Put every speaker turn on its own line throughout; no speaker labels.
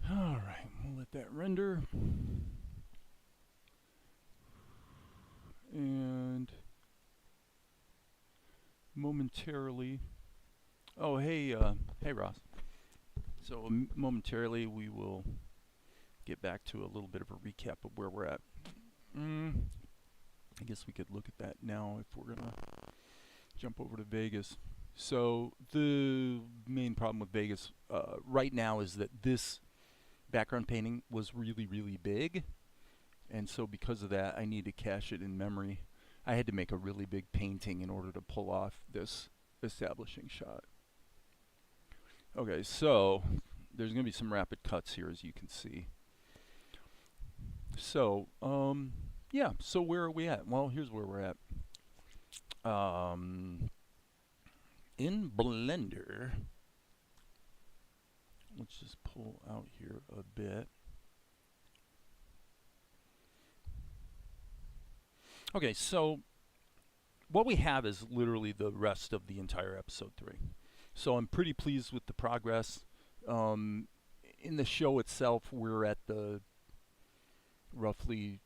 Alright, we'll let that render. And momentarily, oh hey Ross. So momentarily we will get back to a little bit of a recap of where we're at. I guess we could look at that now if we're gonna jump over to Vegas. So the main problem with Vegas right now is that this background painting was really big, and so because of that I need to cache it in memory. I had to make a really big painting in order to pull off this establishing shot. Okay, so there's going to be some rapid cuts here, as you can see. So yeah, so where are we at? Well, here's where we're at. In Blender, let's just pull out here a bit. Okay, so what we have is literally the rest of the entire episode 3. So I'm pretty pleased with the progress. In the show itself, we're at the roughly,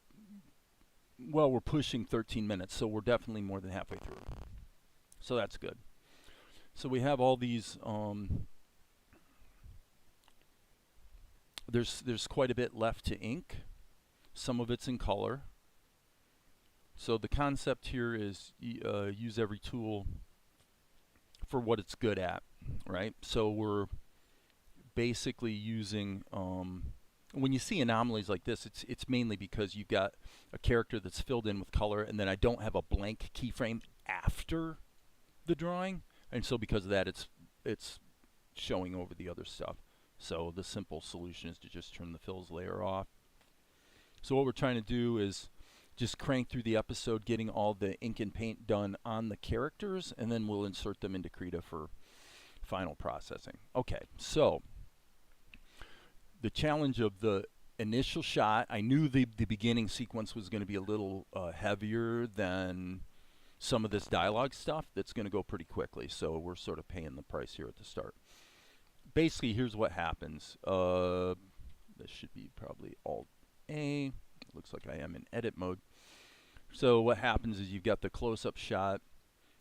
well, we're pushing 13 minutes, so we're definitely more than halfway through. So that's good. So we have all these, there's quite a bit left to ink. Some of it's in color. So the concept here is use every tool for what it's good at, right? So we're basically using, when you see anomalies like this, it's mainly because you've got a character that's filled in with color, and then I don't have a blank keyframe after the drawing, and so because of that, it's showing over the other stuff. So the simple solution is to just turn the fills layer off. So what we're trying to do is just crank through the episode, getting all the ink and paint done on the characters, and then we'll insert them into Krita for final processing. Okay, so the challenge of the initial shot, I knew the beginning sequence was going to be a little heavier than some of this dialogue stuff that's going to go pretty quickly, so we're sort of paying the price here at the start. Basically, here's what happens. This should be probably Alt-A. It looks like I am in edit mode. So what happens is you've got the close-up shot,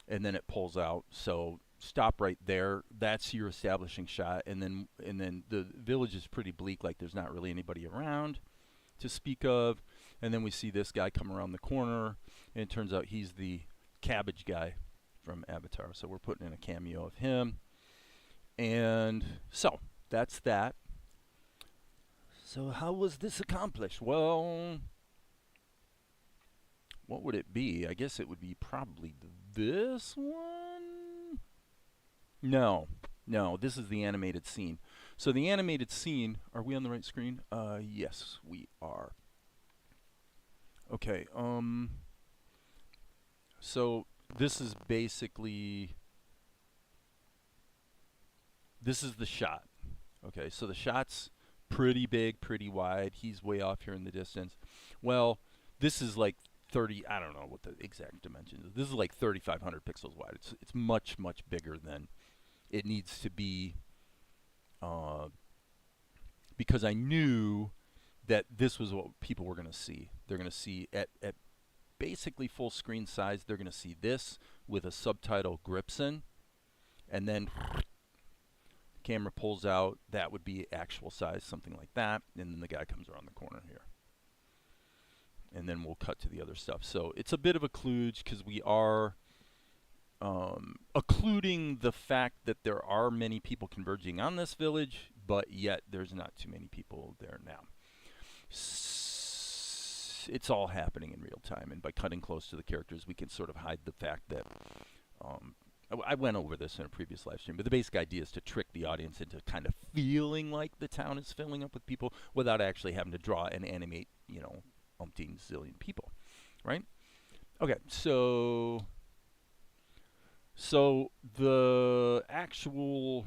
and then it pulls out. So stop right there. That's your establishing shot, and then the village is pretty bleak, like there's not really anybody around to speak of. And then we see this guy come around the corner, and it turns out he's the cabbage guy from Avatar. So we're putting in a cameo of him. And so that's that. So how was this accomplished? Well, what would it be? I guess it would be probably this one? No, this is the animated scene. So the animated scene, are we on the right screen? Yes, we are. Okay, so this is basically, this is the shot. Okay, so the shot's pretty big, pretty wide. He's way off here in the distance. Well, this is like 30, I don't know what the exact dimensions is. This is like 3,500 pixels wide. It's much bigger than it needs to be, because I knew that this was what people were going to see. They're going to see at basically full screen size, they're going to see this with a subtitle Gripson, and then camera pulls out, that would be actual size, something like that, and then the guy comes around the corner here. And then we'll cut to the other stuff. So it's a bit of a kludge because we are occluding the fact that there are many people converging on this village, but yet there's not too many people there now. It's all happening in real time, and by cutting close to the characters, we can sort of hide the fact that I went over this in a previous live stream, but the basic idea is to trick the audience into kind of feeling like the town is filling up with people without actually having to draw and animate, you know, umpteen zillion people, right? Okay, so the actual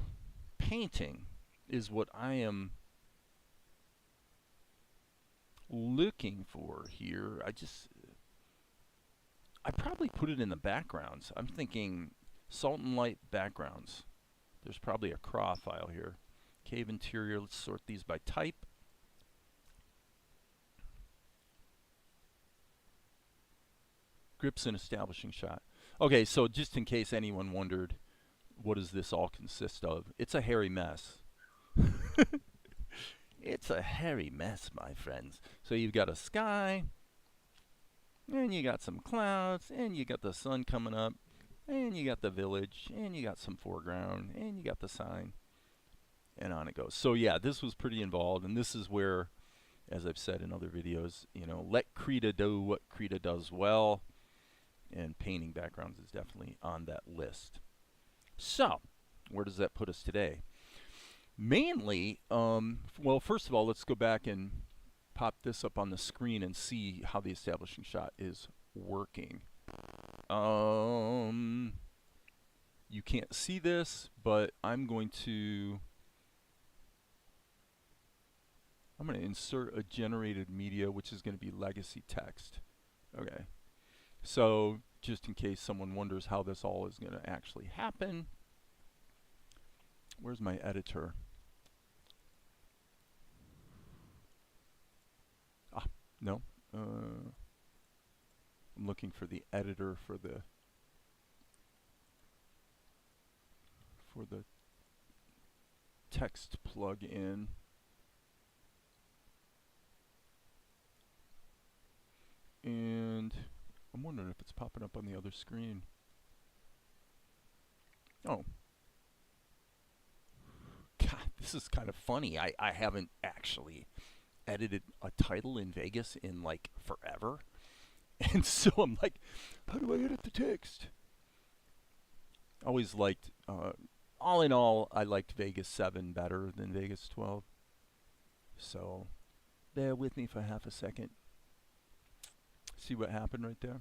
painting is what I am looking for here. I probably put it in the backgrounds. I'm thinking salt and light backgrounds There's probably a craw file here. Cave interior, let's sort these by type. Grips and establishing shot. Okay, so just in case anyone wondered, what does this all consist of? It's a hairy mess. It's a hairy mess, my friends. So you've got a sky, and you got some clouds, and you got the sun coming up, and you got the village, and you got some foreground, and you got the sign, and on it goes. So yeah, this was pretty involved, and this is where, as I've said in other videos, you know, let Krita do what Krita does well, and painting backgrounds is definitely on that list. So, where does that put us today? Mainly, well, first of all, let's go back and pop this up on the screen and see how the establishing shot is working. You can't see this, but I'm going to insert a generated media, which is going to be legacy text. Okay. So just in case someone wonders how this all is going to actually happen, where's my editor? Ah, no. I'm looking for the editor for the text plug-in. And I'm wondering if it's popping up on the other screen. Oh. God, this is kind of funny. I haven't actually edited a title in Vegas in like forever. And so I'm like, how do I edit the text? Always liked, all in all, I liked Vegas 7 better than Vegas 12. So bear with me for half a second. See what happened right there?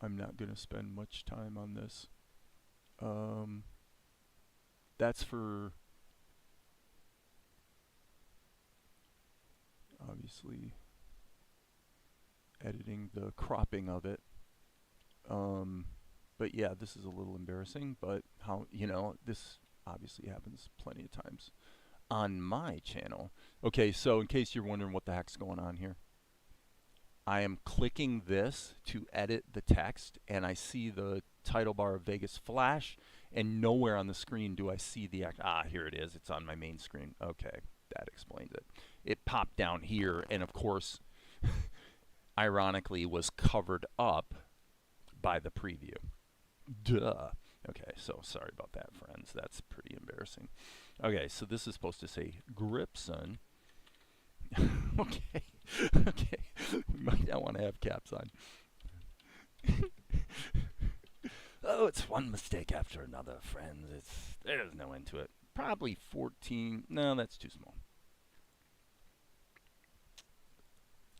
I'm not going to spend much time on this. That's for obviously editing the cropping of it. But yeah, this is a little embarrassing, but how, you know, this obviously happens plenty of times on my channel. Okay, so in case you're wondering what the heck's going on here, I am clicking this to edit the text, and I see the title bar of Vegas flash, and nowhere on the screen do I see the here it is. It's on my main screen. Okay, that explains it. It popped down here, and of course, ironically, was covered up by the preview. Duh. Okay, so sorry about that, friends. That's pretty embarrassing. Okay, so this is supposed to say Gripson. Okay. Okay. We might not want to have caps on. Oh, it's one mistake after another, friends. There's no end to it. Probably 14. No, that's too small.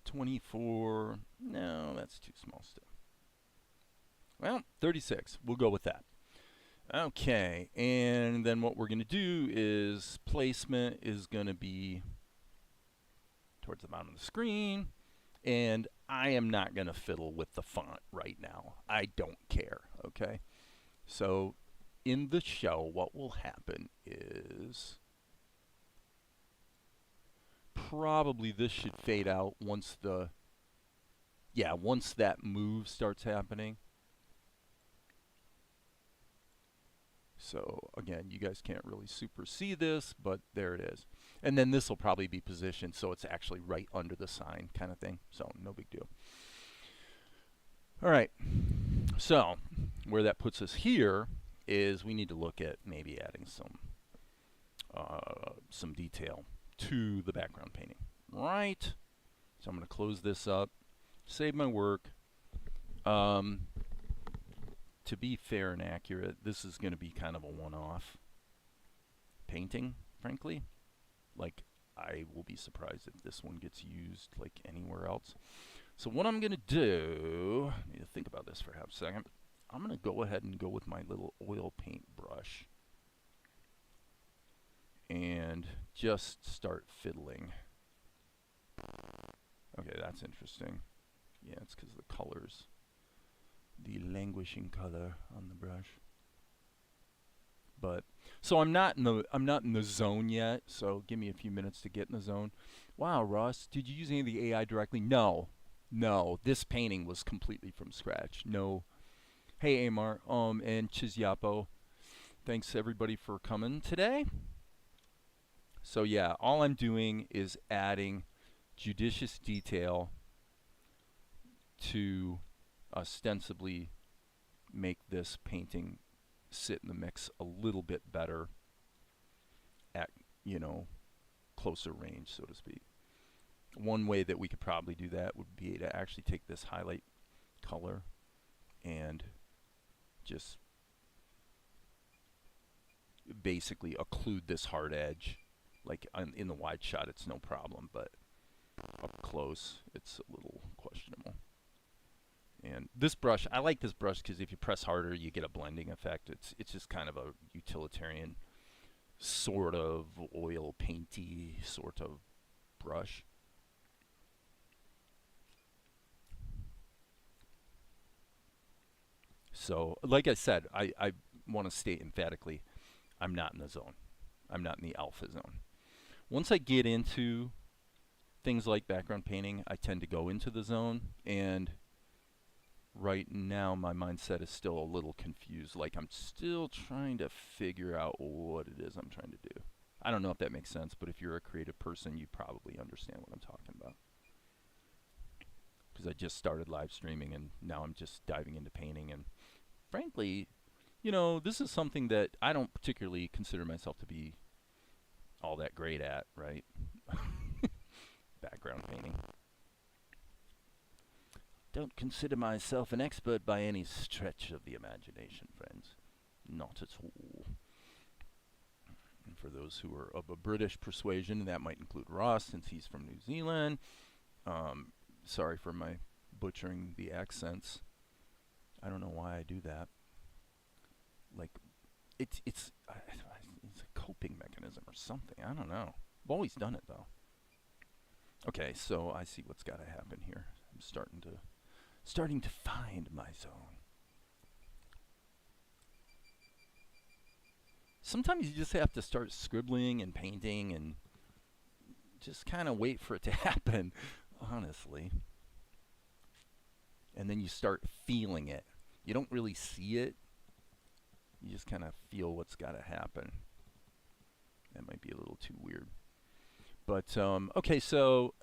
24. No, that's too small still. Well, 36. We'll go with that. Okay, and then what we're going to do is placement is going to be towards the bottom of the screen, and I am not going to fiddle with the font right now. I don't care, okay? So in the show, what will happen is probably this should fade out once once that move starts happening. So again, you guys can't really super see this, but there it is. And then this will probably be positioned so it's actually right under the sign kind of thing. So no big deal. All right. So where that puts us here is we need to look at maybe adding some detail to the background painting. Right. So I'm going to close this up, save my work. To be fair and accurate, this is going to be kind of a one-off painting, frankly. Like, I will be surprised if this one gets used like anywhere else. So what I'm going to do, I need to think about this for half a second. I'm going to go ahead and go with my little oil paint brush and just start fiddling. Okay, that's interesting. Yeah, it's because of the colors. the languishing color on the brush. But so I'm not in the zone yet. So give me a few minutes to get in the zone. Wow, Ross, did you use any of the AI directly? No, no. This painting was completely from scratch. No. Hey, Amar, and Chizyapo, thanks everybody for coming today. So yeah, all I'm doing is adding judicious detail to ostensibly make this painting sit in the mix a little bit better at, you know, closer range, so to speak. One way that we could probably do that would be to actually take this highlight color and just basically occlude this hard edge. Like in the wide shot, it's no problem, but up close, it's a little questionable. And this brush, I like this brush because if you press harder, you get a blending effect. It's just kind of a utilitarian sort of oil painty sort of brush. So, like I said, I want to state emphatically, I'm not in the zone. I'm not in the alpha zone. Once I get into things like background painting, I tend to go into the zone, and right now my mindset is still a little confused. Like I'm still trying to figure out what it is I'm trying to do. I don't know if that makes sense, but if you're a creative person, you probably understand what I'm talking about. Because I just started live streaming, and now I'm just diving into painting, and frankly, you know, this is something that I don't particularly consider myself to be all that great at, right? Background painting. Don't consider myself an expert by any stretch of the imagination, friends. Not at all. And for those who are of a British persuasion, that might include Ross, since he's from New Zealand. Sorry for my butchering the accents. I don't know why I do that. Like, it's a coping mechanism or something. I don't know. I've always done it though. Okay, so I see what's got to happen here. I'm starting to find my zone. Sometimes you just have to start scribbling and painting and just kind of wait for it to happen, honestly. And then you start feeling it. You don't really see it. You just kind of feel what's got to happen. That might be a little too weird. But, okay, so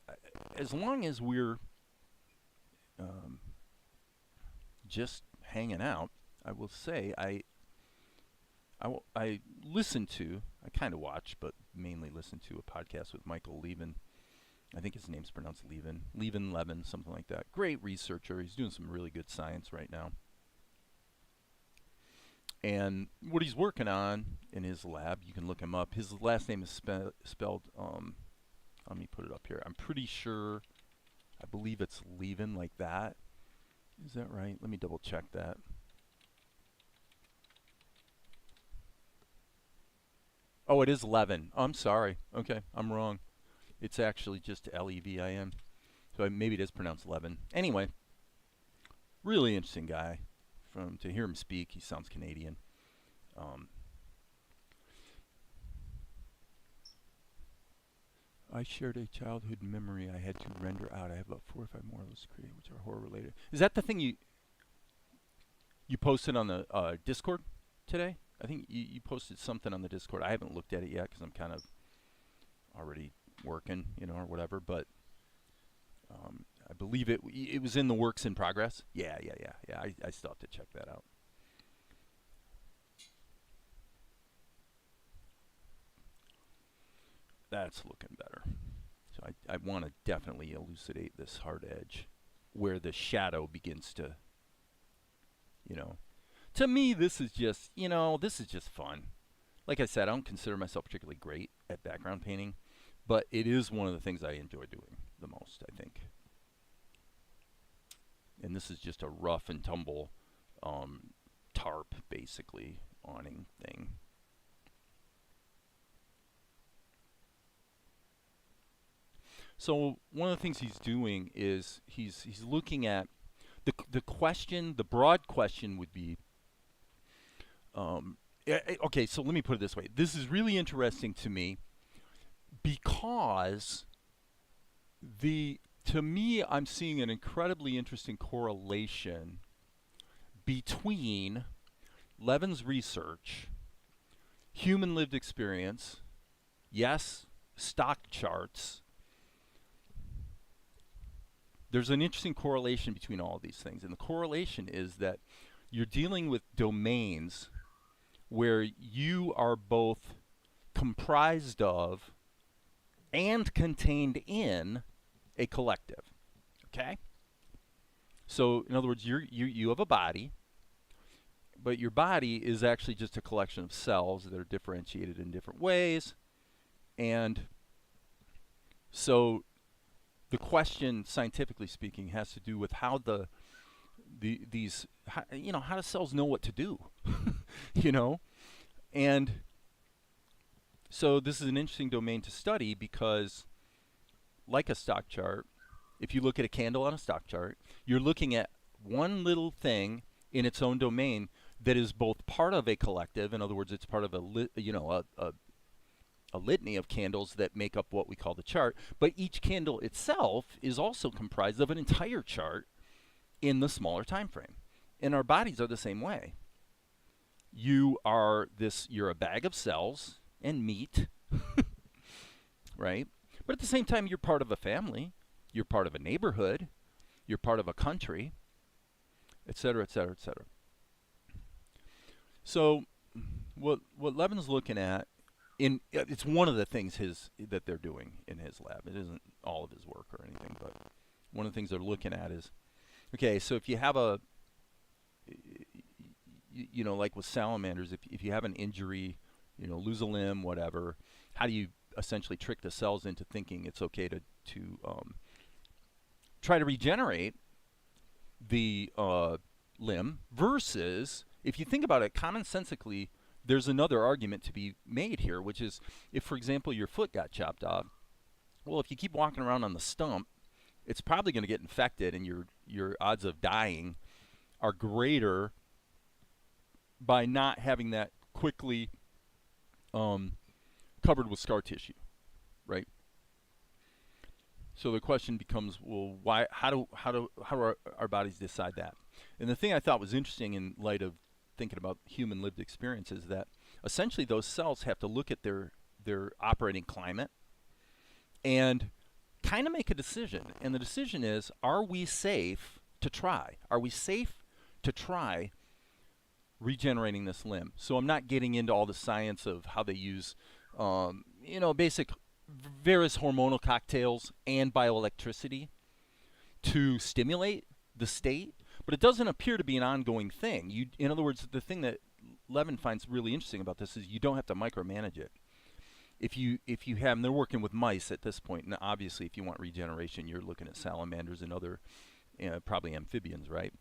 as long as we're just hanging out, I will say I listen to, I kind of watch, but mainly listen to a podcast with Michael Levin. I think his name's pronounced Levin, something like that. Great researcher. He's doing some really good science right now. And what he's working on in his lab, you can look him up. His last name is spelled, let me put it up here. I'm pretty sure, I believe it's Levin like that. Is that right? Let me double check that. Oh, it is Levin. Oh, I'm sorry. Okay, I'm wrong. It's actually just Levin. So maybe it is pronounced Levin. Anyway, really interesting guy. To hear him speak, he sounds Canadian. I shared a childhood memory I had to render out. I have about 4 or 5 more of those created, which are horror related. Is that the thing you posted on the Discord today? I think you posted something on the Discord. I haven't looked at it yet because I'm kind of already working, you know, or whatever. But I believe it was in the works in progress. Yeah. I still have to check that out. That's looking better. So I want to definitely elucidate this hard edge where the shadow begins to, you know. To me, this is just, you know, this is just fun. Like I said, I don't consider myself particularly great at background painting, but it is one of the things I enjoy doing the most, I think. And this is just a rough and tumble tarp, basically, awning thing. So one of the things he's doing is he's looking at The question, the broad question would be, okay, so let me put it this way. This is really interesting to me because to me, I'm seeing an incredibly interesting correlation between Levin's research, human lived experience, yes, stock charts. There's an interesting correlation between all of these things. And the correlation is that you're dealing with domains where you are both comprised of and contained in a collective. Okay? So, in other words, you have a body, but your body is actually just a collection of cells that are differentiated in different ways. And so the question, scientifically speaking, has to do with how how do cells know what to do? you know? And so this is an interesting domain to study because, like a stock chart, if you look at a candle on a stock chart, you're looking at one little thing in its own domain that is both part of a collective. In other words, it's part of a litany of candles that make up what we call the chart. But each candle itself is also comprised of an entire chart in the smaller time frame. And our bodies are the same way. You're a bag of cells and meat, right? But at the same time, you're part of a family. You're part of a neighborhood. You're part of a country, et cetera, et cetera, et cetera. So what Levin's looking at, it's one of the things that they're doing in his lab. It isn't all of his work or anything, but one of the things they're looking at is, okay, so if you have like with salamanders, if you have an injury, lose a limb, whatever, how do you essentially trick the cells into thinking it's okay to try to regenerate the limb versus, if you think about it commonsensically, there's another argument to be made here, which is if, for example, your foot got chopped off, well, if you keep walking around on the stump, it's probably going to get infected, and your odds of dying are greater by not having that quickly covered with scar tissue, right? So the question becomes, well, why? How do our bodies decide that? And the thing I thought was interesting in light of thinking about human lived experience is that essentially those cells have to look at their operating climate and kind of make a decision. And the decision is, are we safe to try? Are we safe to try regenerating this limb? So I'm not getting into all the science of how they use, basic various hormonal cocktails and bioelectricity to stimulate the state, but it doesn't appear to be an ongoing thing. In other words, the thing that Levin finds really interesting about this is you don't have to micromanage it. If you have, and they're working with mice at this point, and obviously if you want regeneration, you're looking at salamanders and other, probably amphibians, right?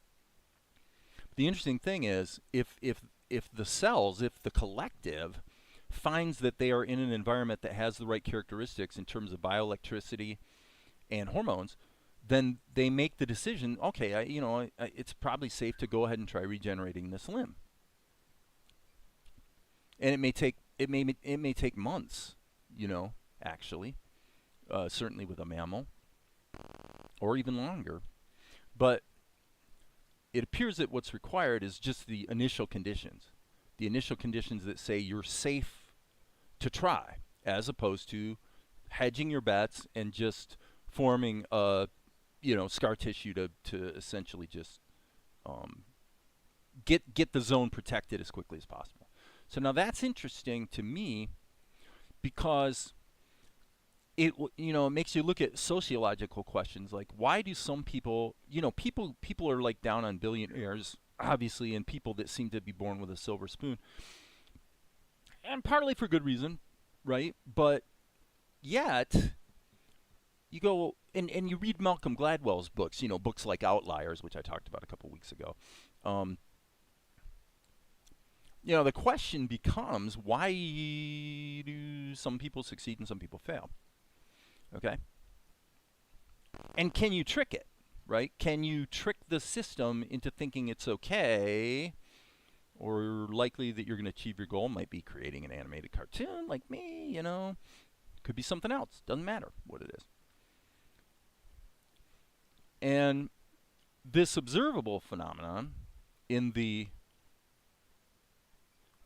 The interesting thing is, if the cells, if the collective finds that they are in an environment that has the right characteristics in terms of bioelectricity and hormones, then they make the decision, okay, it's probably safe to go ahead and try regenerating this limb. And it may take months, actually, certainly with a mammal, or even longer. But it appears that what's required is just the initial conditions that say you're safe to try, as opposed to hedging your bets and just forming scar tissue to essentially just get the zone protected as quickly as possible. So now that's interesting to me because it makes you look at sociological questions like, why do some people are like down on billionaires, obviously, and people that seem to be born with a silver spoon, and partly for good reason, right? But yet you go and you read Malcolm Gladwell's books, books like Outliers, which I talked about a couple weeks ago. The question becomes, why do some people succeed and some people fail? Okay? And can you trick it? right? Can you trick the system into thinking it's okay, or likely that you're going to achieve your goal? Might be creating an animated cartoon like me, you know. Could be something else. Doesn't matter what it is. And this observable phenomenon in the,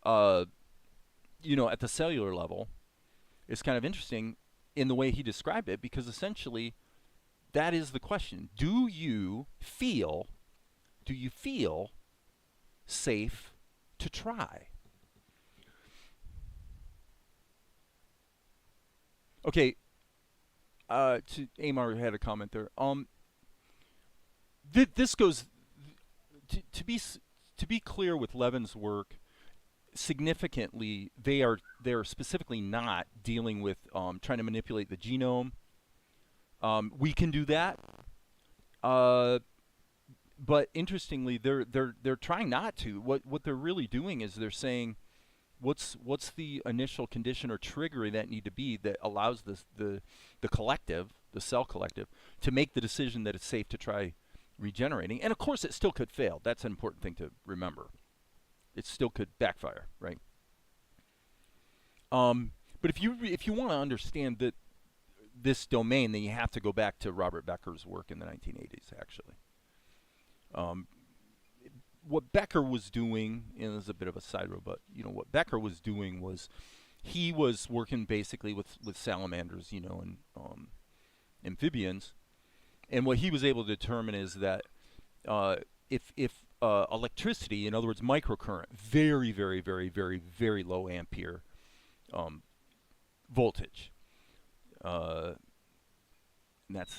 you know, at the cellular level is kind of interesting in the way he described it, because essentially that is the question. Do you feel safe to try? Okay, Amar had a comment there. This goes to be clear with Levin's work. Significantly, they're specifically not dealing with trying to manipulate the genome. We can do that, but interestingly, they're trying not to. What they're really doing is they're saying, what's the initial condition or trigger that need to be that allows the collective, the cell collective, to make the decision that it's safe to try regenerating. And of course, it still could fail. That's an important thing to remember. It still could backfire, right? But if you want to understand that this domain, then you have to go back to Robert Becker's work in the 1980s, actually. What Becker was doing, and this is a bit of a side road, but you know what Becker was doing was he was working basically with salamanders, you know, and amphibians, and what he was able to determine is that if electricity, in other words, microcurrent, very, very, very, very, very low ampere voltage. And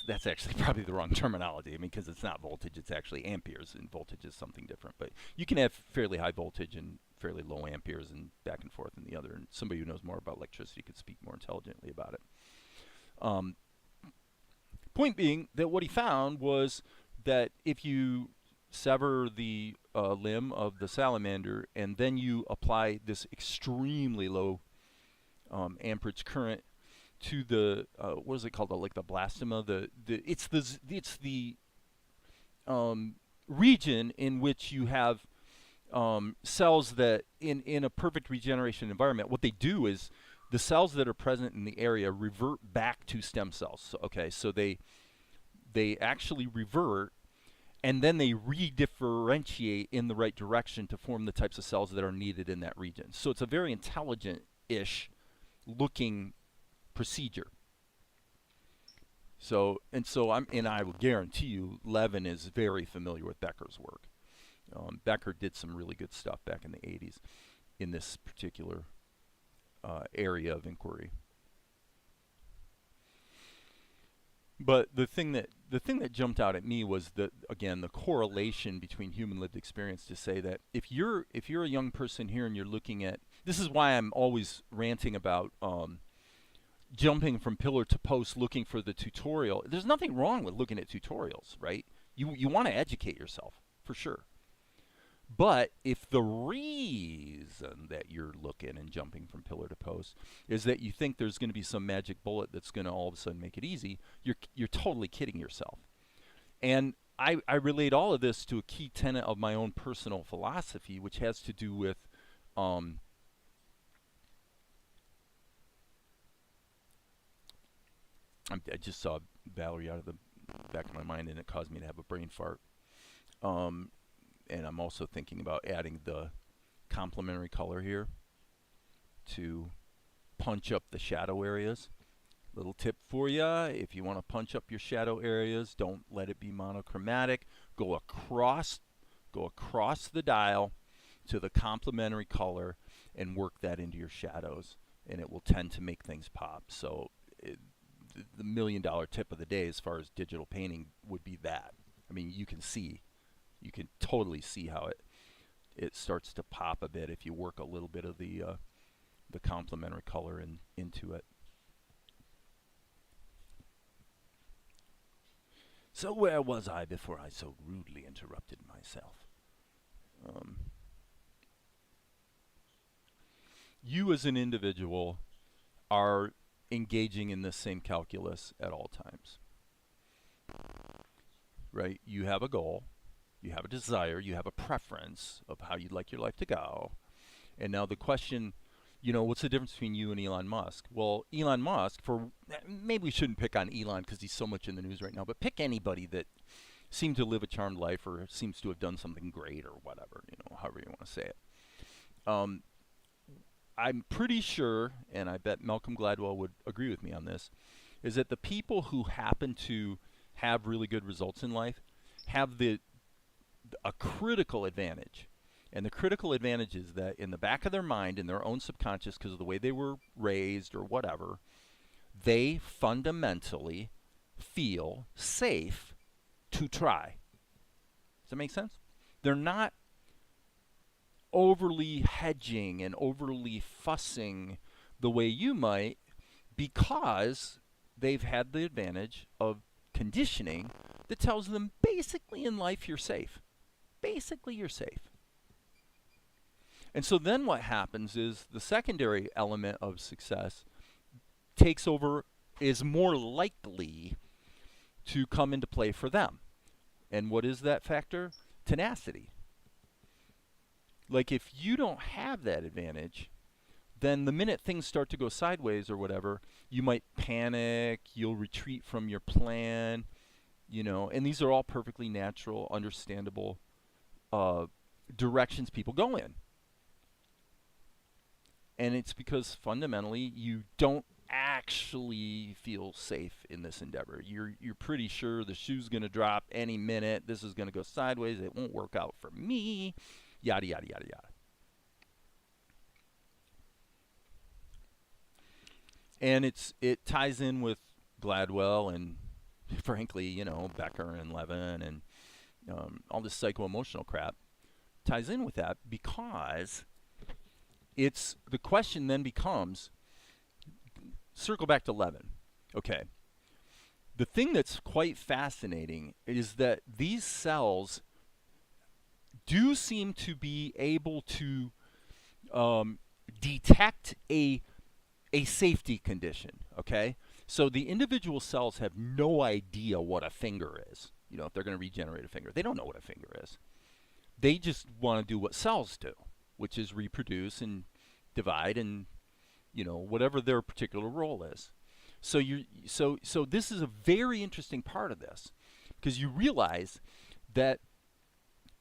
that's actually probably the wrong terminology. I mean, because it's not voltage, it's actually amperes, and voltage is something different. But you can have fairly high voltage and fairly low amperes, and back and forth in the other. And somebody who knows more about electricity could speak more intelligently about it. Point being that what he found was that if you sever the limb of the salamander and then you apply this extremely low amperage current to the what is it called, like the blastema, it's the region in which you have cells that in a perfect regeneration environment, what they do is the cells that are present in the area revert back to stem cells. So, okay, so they actually revert, and then they redifferentiate in the right direction to form the types of cells that are needed in that region. So it's a very intelligent-ish looking procedure. So I will guarantee you, Levin is very familiar with Becker's work. Becker did some really good stuff back in the 80s in this particular area of inquiry. But the thing that jumped out at me was the correlation between human lived experience, to say that if you're a young person here and you're looking at, this is why I'm always ranting about jumping from pillar to post looking for the tutorial. There's nothing wrong with looking at tutorials, right? You want to educate yourself, for sure. But if the reason that you're looking and jumping from pillar to post is that you think there's going to be some magic bullet that's going to all of a sudden make it easy, you're totally kidding yourself. And I relate all of this to a key tenet of my own personal philosophy, which has to do with I just saw Valerie out of the back of my mind, and it caused me to have a brain fart. And I'm also thinking about adding the complementary color here to punch up the shadow areas. Little tip for you: if you want to punch up your shadow areas, don't let it be monochromatic. Go across the dial to the complementary color and work that into your shadows, and it will tend to make things pop. So the $1 million tip of the day as far as digital painting would be that. I mean, you can totally see how it starts to pop a bit if you work a little bit of the complementary color into it. So where was I before I so rudely interrupted myself? You as an individual are engaging in this same calculus at all times. right? You have a goal, you have a desire, you have a preference of how you'd like your life to go. And now the question, what's the difference between you and Elon Musk? Well, Elon Musk, maybe we shouldn't pick on Elon because he's so much in the news right now, but pick anybody that seemed to live a charmed life or seems to have done something great or whatever, however you want to say it. I'm pretty sure, and I bet Malcolm Gladwell would agree with me on this, is that the people who happen to have really good results in life have a critical advantage. And the critical advantage is that in the back of their mind, in their own subconscious, because of the way they were raised or whatever, they fundamentally feel safe to try. Does that make sense? They're not overly hedging and overly fussing the way you might, because they've had the advantage of conditioning that tells them basically in life you're safe. Basically you're safe. And so then what happens is the secondary element of success takes over, is more likely to come into play for them. And what is that factor? Tenacity. Like if you don't have that advantage, then the minute things start to go sideways or whatever, you might panic, you'll retreat from your plan, and these are all perfectly natural, understandable directions people go in. And it's because fundamentally you don't actually feel safe in this endeavor. You're pretty sure the shoe's going to drop any minute. This is going to go sideways. It won't work out for me. Yada, yada, yada, yada. And it ties in with Gladwell and, frankly, Becker and Levin and all this psycho-emotional crap. Ties in with that because the question then becomes, circle back to Levin. Okay. The thing that's quite fascinating is that these cells do seem to be able to detect a safety condition, okay? So the individual cells have no idea what a finger is, if they're going to regenerate a finger. They don't know what a finger is. They just want to do what cells do, which is reproduce and divide and, whatever their particular role is. So this is a very interesting part of this, because you realize that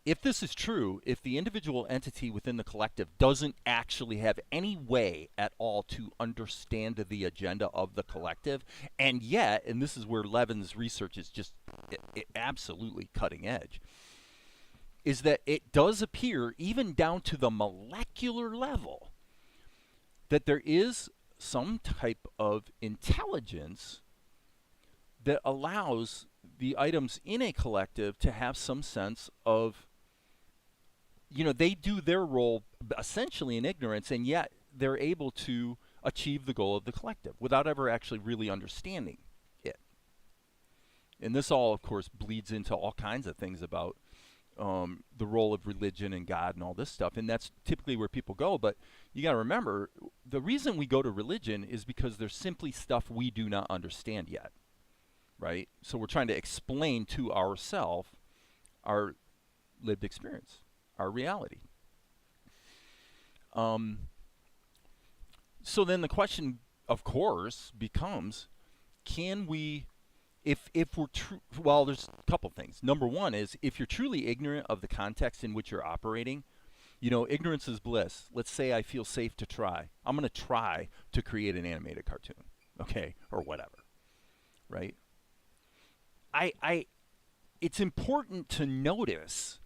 if this is true, if the individual entity within the collective doesn't actually have any way at all to understand the agenda of the collective, and yet, and this is where Levin's research is just absolutely cutting edge, is that it does appear, even down to the molecular level, that there is some type of intelligence that allows the items in a collective to have some sense of, they do their role essentially in ignorance, and yet they're able to achieve the goal of the collective without ever actually really understanding it. And this all, of course, bleeds into all kinds of things about the role of religion and God and all this stuff, and that's typically where people go. But you got to remember, the reason we go to religion is because there's simply stuff we do not understand yet, right? So we're trying to explain to ourselves our lived experience, our reality. So then the question, of course, becomes, can we, if we're well, there's a couple things. Number one is, if you're truly ignorant of the context in which you're operating, ignorance is bliss. Let's say I feel safe to try. I'm going to try to create an animated cartoon, okay, or whatever, right? It's important to notice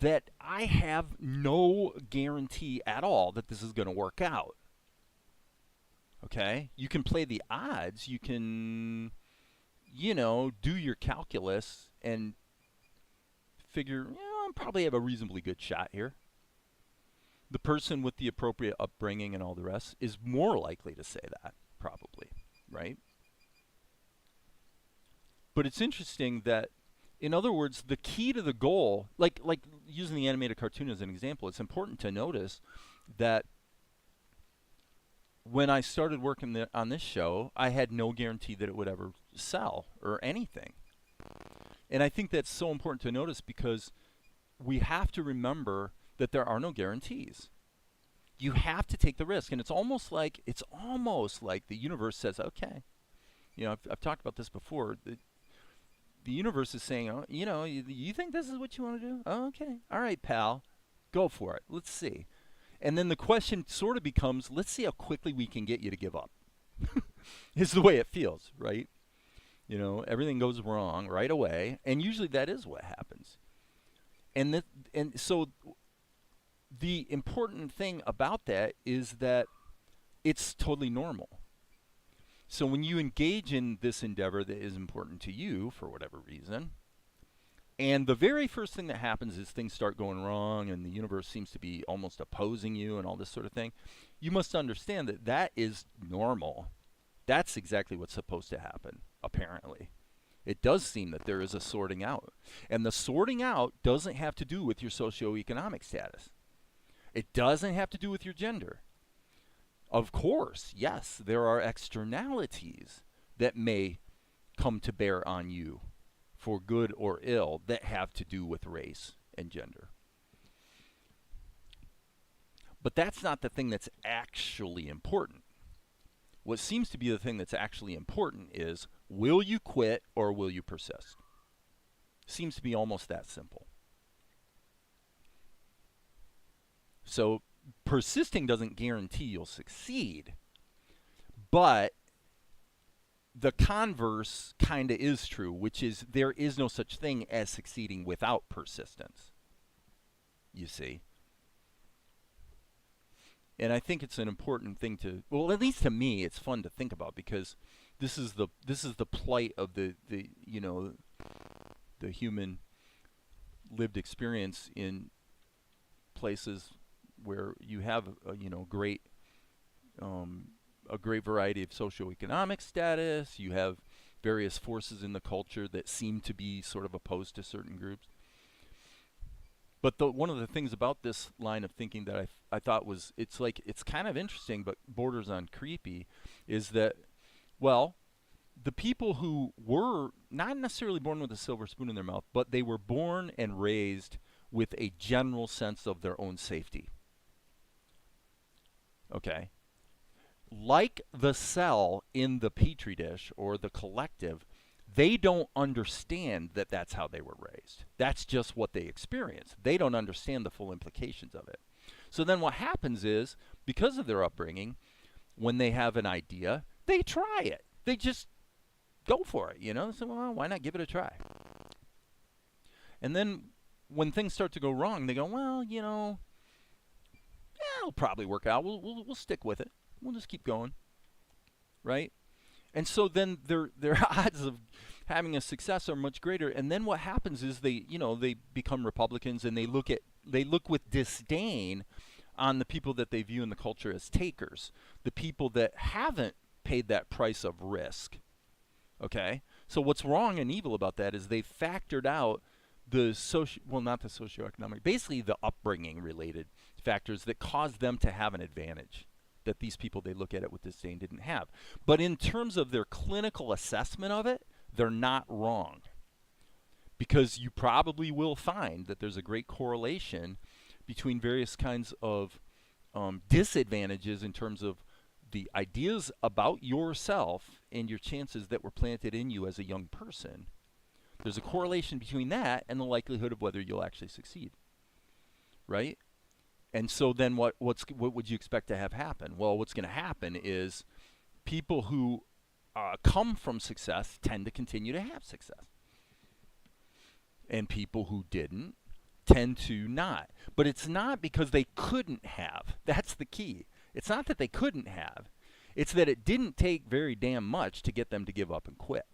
that I have no guarantee at all that this is going to work out. Okay? You can play the odds. You can, do your calculus and figure, I probably have a reasonably good shot here. The person with the appropriate upbringing and all the rest is more likely to say that, probably, right? But it's interesting that, in other words, the key to the goal, like using the animated cartoon as an example, it's important to notice that when I started working on this show, I had no guarantee that it would ever sell or anything. And I think that's so important to notice because we have to remember that there are no guarantees. You have to take the risk, and it's almost like the universe says, "Okay." I've talked about this before. The universe is saying, "Oh, you think this is what you want to do? Oh, okay, all right, pal, go for it. Let's see." And then the question sort of becomes, "Let's see how quickly we can get you to give up." Is the way it feels, right? Everything goes wrong right away, and usually that is what happens. And so the important thing about that is that it's totally normal. So when you engage in this endeavor that is important to you for whatever reason, and the very first thing that happens is things start going wrong and the universe seems to be almost opposing you and all this sort of thing, you must understand that that is normal. That's exactly what's supposed to happen, apparently. It does seem that there is a sorting out. And the sorting out doesn't have to do with your socioeconomic status. It doesn't have to do with your gender. Of course, yes, there are externalities that may come to bear on you for good or ill that have to do with race and gender. But that's not the thing that's actually important. What seems to be the thing that's actually important is, will you quit or will you persist? Seems to be almost that simple. So persisting doesn't guarantee you'll succeed, but the converse kind of is true, which is there is no such thing as succeeding without persistence, you see. And I think it's an important thing to, well, at least to me, it's fun to think about because this is the plight of the human lived experience in places where you have a great variety of socioeconomic status. You have various forces in the culture that seem to be sort of opposed to certain groups. But one of the things about this line of thinking that I thought was, it's kind of interesting but borders on creepy, is that, well, the people who were not necessarily born with a silver spoon in their mouth, but they were born and raised with a general sense of their own safety. Okay? Like the cell in the petri dish or the collective, they don't understand that that's how they were raised. That's just what they experience. They don't understand the full implications of it. So then what happens is, because of their upbringing, when they have an idea, they try it. They just go for it, So, well, why not give it a try? And then when things start to go wrong, they go, well, it'll probably work out. We'll stick with it. We'll just keep going, right? And so then their odds of having a success are much greater. And then what happens is they become Republicans, and they look with disdain on the people that they view in the culture as takers, the people that haven't paid that price of risk. Okay? So what's wrong and evil about that is they factored out not the socioeconomic, basically the upbringing related factors that caused them to have an advantage that these people they look at it with disdain didn't have. But in terms of their clinical assessment of it, they're not wrong. Because you probably will find that there's a great correlation between various kinds of disadvantages in terms of the ideas about yourself and your chances that were planted in you as a young person. There's a correlation between that and the likelihood of whether you'll actually succeed, right? And so then what would you expect to have happen? Well, what's going to happen is people who come from success tend to continue to have success. And people who didn't tend to not. But it's not because they couldn't have. That's the key. It's not that they couldn't have. It's that it didn't take very damn much to get them to give up and quit.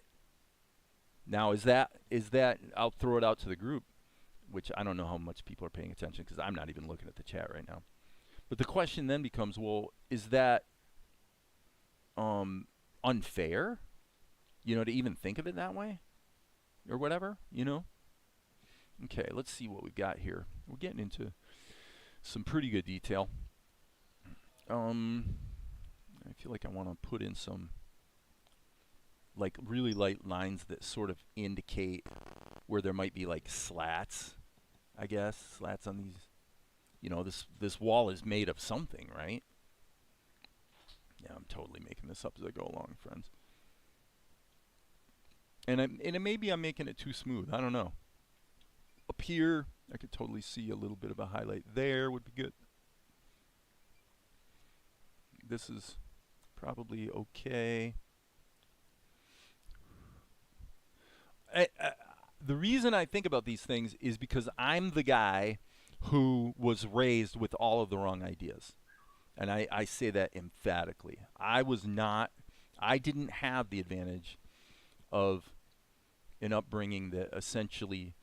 Now, is that I'll throw it out to the group, which I don't know how much people are paying attention because I'm not even looking at the chat right now. But the question then becomes, well, is that unfair? To even think of it that way? Or whatever, Okay, let's see what we've got here. We're getting into some pretty good detail. I feel like I want to put in some like really light lines that sort of indicate where there might be like slats, I guess, slats on these. This wall is made of something, right? Yeah, I'm totally making this up as I go along, friends. And maybe I'm making it too smooth. I don't know. Up here, I could totally see a little bit of a highlight there would be good. This is probably okay. The reason I think about these things is because I'm the guy who was raised with all of the wrong ideas. And I say that emphatically. I didn't have the advantage of an upbringing that essentially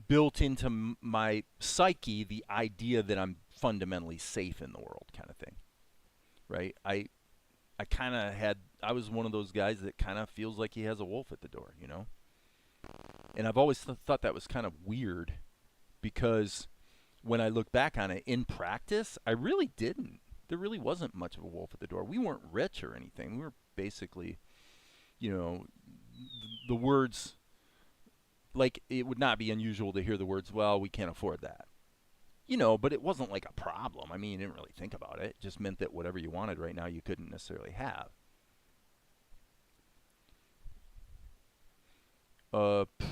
built into my psyche the idea that I'm fundamentally safe in the world, kind of thing. Right? I was one of those guys that kind of feels like he has a wolf at the door, you know? And I've always thought that was kind of weird because when I look back on it in practice, I really didn't. There really wasn't much of a wolf at the door. We weren't rich or anything. We were basically, the words, like it would not be unusual to hear the words, well, we can't afford that. But it wasn't like a problem. I mean, you didn't really think about it. It just meant that whatever you wanted right now, you couldn't necessarily have.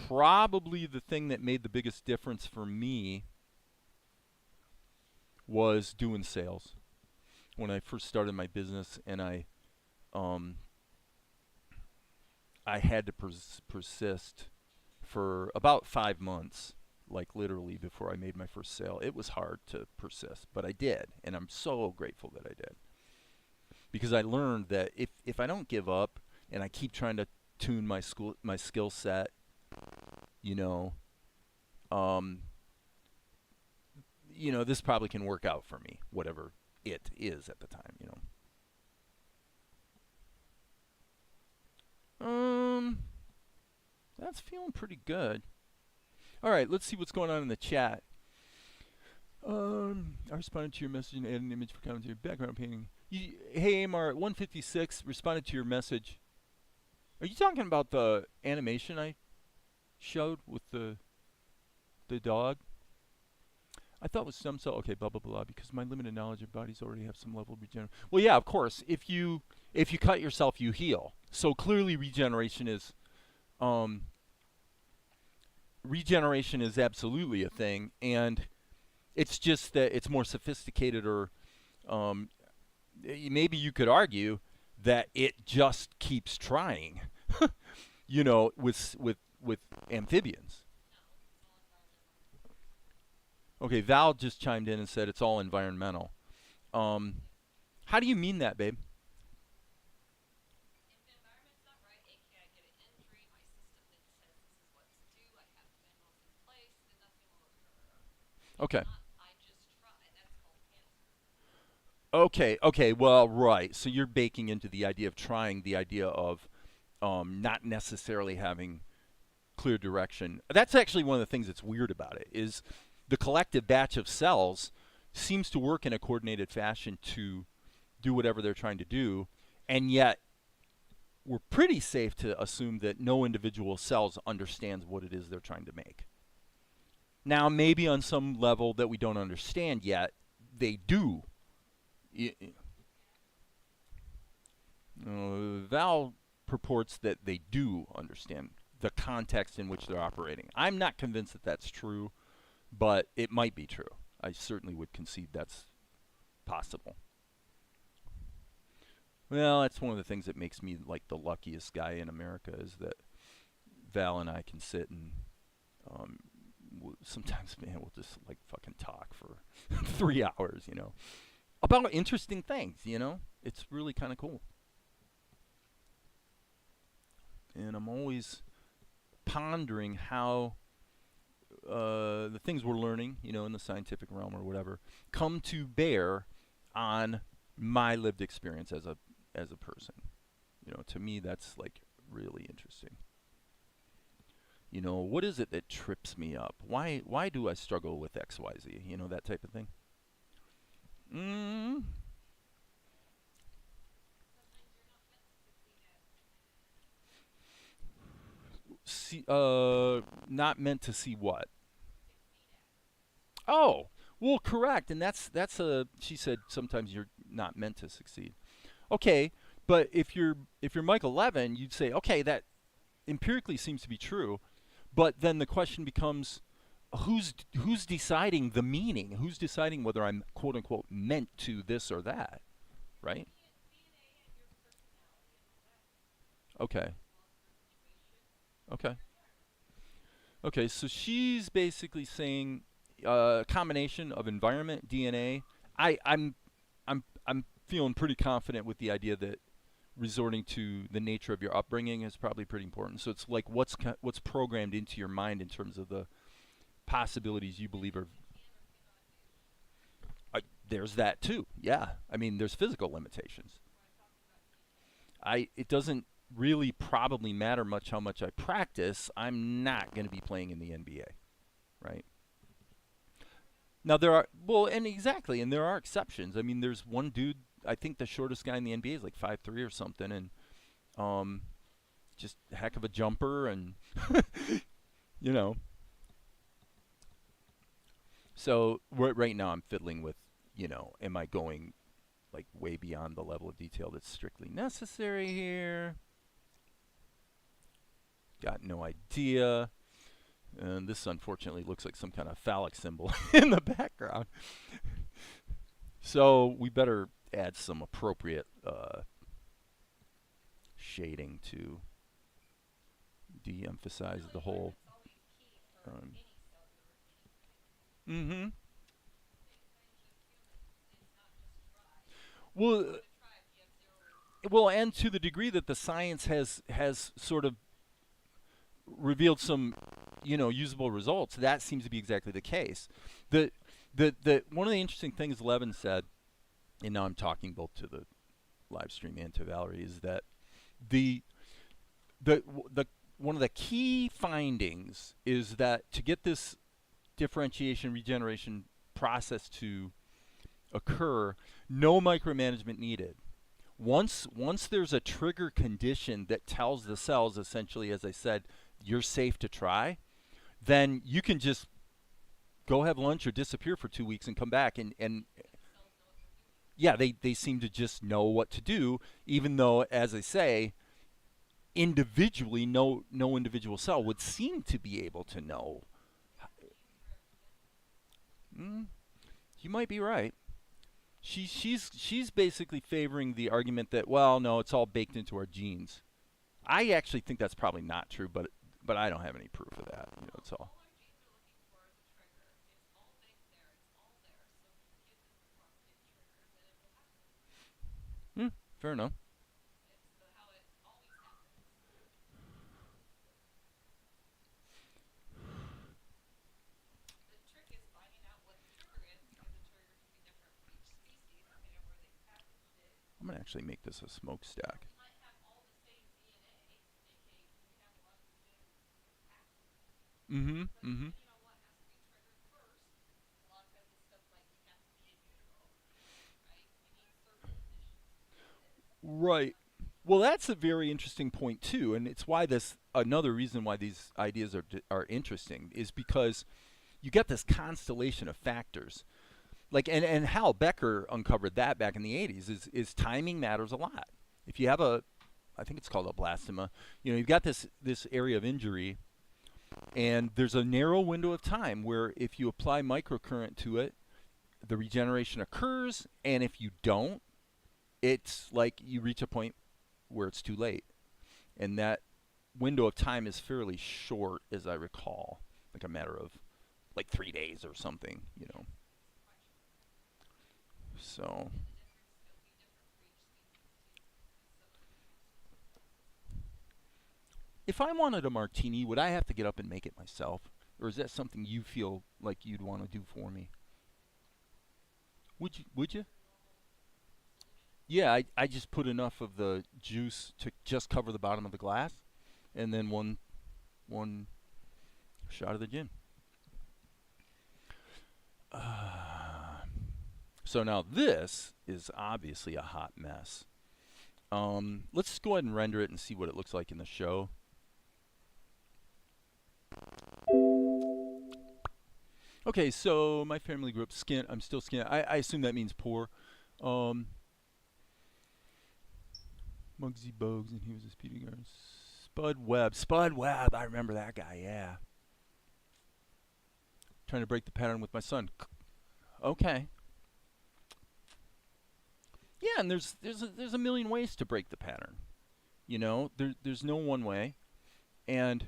Probably the thing that made the biggest difference for me was doing sales. When I first started my business, and I had to persist for about 5 months, like literally before I made my first sale. It was hard to persist, but I did, and I'm so grateful that I did. Because I learned that if I don't give up and I keep trying to tune my skill set, this probably can work out for me, whatever it is at the time, That's feeling pretty good. All right, let's see what's going on in the chat. I responded to your message and added an image for commentary. Background painting. Hey, Amar, 156 responded to your message. Are you talking about the animation I showed with the dog? I thought it was stem cell. Okay, blah blah blah. Because my limited knowledge of bodies already have some level of regeneration. Well, yeah, of course. If you cut yourself, you heal. So clearly, regeneration is absolutely a thing, and it's just that it's more sophisticated, or maybe you could argue that it just keeps trying, with amphibians. Okay, Val just chimed in and said it's all environmental. How do you mean that, babe? Okay. Okay, well, right. So you're baking into the idea of trying, the idea of not necessarily having clear direction. That's actually one of the things that's weird about it, is the collective batch of cells seems to work in a coordinated fashion to do whatever they're trying to do, and yet we're pretty safe to assume that no individual cells understands what it is they're trying to make. Now, maybe on some level that we don't understand yet, they do. Val purports that they do understand the context in which they're operating. I'm not convinced that that's true, but it might be true. I certainly would concede that's possible. Well, that's one of the things that makes me like the luckiest guy in America, is that Val and I can sit and sometimes, man, we'll just like fucking talk for 3 hours, about interesting things, It's really kind of cool. And I'm always pondering how the things we're learning, in the scientific realm or whatever, come to bear on my lived experience as a person. To me, that's like really interesting. What is it that trips me up? Why do I struggle with XYZ? That type of thing. not meant to see what? Oh, well, correct. And that's a. She said sometimes you're not meant to succeed. Okay, but if you're Mike 11, you'd say okay that empirically seems to be true, but then the question becomes who's deciding the meaning? Who's deciding whether I'm quote unquote meant to this or that? Right? Okay. Okay. Okay. So she's basically saying a combination of environment, DNA. I'm feeling pretty confident with the idea that resorting to the nature of your upbringing is probably pretty important. So it's like what's programmed into your mind in terms of the possibilities you believe are. There's that too. Yeah, I mean, there's physical limitations. It doesn't really probably matter much how much I practice. I'm not going to be playing in the NBA, right? Now there are and exactly, and there are exceptions. I mean, there's one dude. I think the shortest guy in the NBA is like 5'3" or something, and um, just a heck of a jumper, and you know. So right now I'm fiddling with, am I going like way beyond the level of detail that's strictly necessary here? Got no idea. And this unfortunately looks like some kind of phallic symbol in the background. So we better add some appropriate shading to de-emphasize the whole. Um, mm-hmm. Well, and to the degree that the science has sort of revealed some, usable results, that seems to be exactly the case. The the one of the interesting things Levin said, and now I'm talking both to the live stream and to Valerie, is that the the one of the key findings is that to get this differentiation regeneration process to occur, no micromanagement needed. Once there's a trigger condition that tells the cells, essentially, as I said, you're safe to try, then you can just go have lunch or disappear for 2 weeks and come back, and yeah, they seem to just know what to do, even though, as I say, individually, no individual cell would seem to be able to know. Mm, you might be right. She's basically favoring the argument that, well, no, it's all baked into our genes. I actually think that's probably not true, but I don't have any proof of that. It's all. Hmm, fair enough. I'm gonna actually make this a smokestack. Mm-hmm. Mm-hmm. Right. Well, that's a very interesting point too, and it's why this another reason why these ideas are interesting is because you get this constellation of factors. Like and Hal Becker uncovered that back in the 80s is timing matters a lot. If you have I think it's called a blastema, you've got this area of injury, and there's a narrow window of time where if you apply microcurrent to it, the regeneration occurs, and if you don't, it's like you reach a point where it's too late. And that window of time is fairly short, as I recall, like a matter of like 3 days or something. So, if I wanted a martini, would I have to get up and make it myself? Or is that something you feel like you'd want to do for me? Would you? Yeah, I just put enough of the juice to just cover the bottom of the glass, and then one shot of the gin. So now this is obviously a hot mess. Let's go ahead and render it and see what it looks like in the show. Okay, so my family grew up skint. I'm still skint. I assume that means poor. Um, Muggsy Bogues, and he was a speedy guard. Spud Webb. Spud Webb. I remember that guy. Yeah. Trying to break the pattern with my son. Okay. Yeah, and there's a million ways to break the pattern. You know, there's no one way, and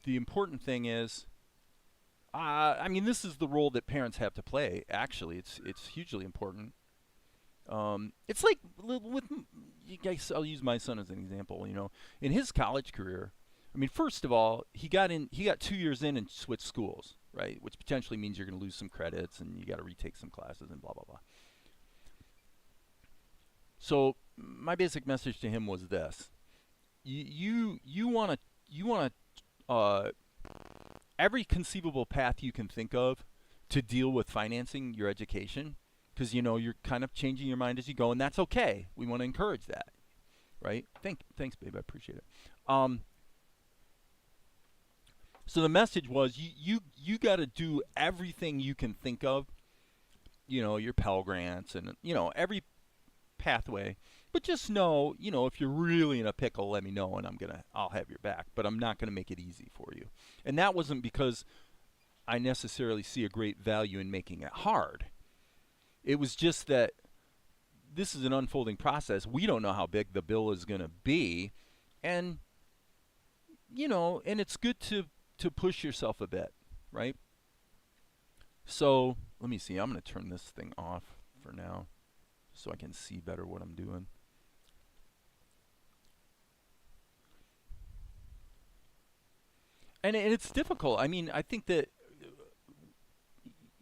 the important thing is, I mean, this is the role that parents have to play. Actually, it's hugely important. It's like with you guys. I'll use my son as an example. You know, in his college career, I mean, first of all, he got 2 years in and switched schools, right? Which potentially means you're going to lose some credits and you got to retake some classes and blah blah blah. So my basic message to him was this: you want to every conceivable path you can think of to deal with financing your education, because you know you're kind of changing your mind as you go, and that's okay. We want to encourage that, right? Thanks, babe. I appreciate it. So the message was you got to do everything you can think of. You know, your Pell Grants and you know every pathway, but just know, you know, if you're really in a pickle, let me know and I'll have your back, but I'm not gonna make it easy for you. And that wasn't because I necessarily see a great value in making it hard. It was just that this is an unfolding process. We don't know how big the bill is gonna be, and you know, and it's good to push yourself a bit, right? So let me see. I'm gonna turn this thing off for now, so I can see better what I'm doing. And it's difficult. I mean, I think that,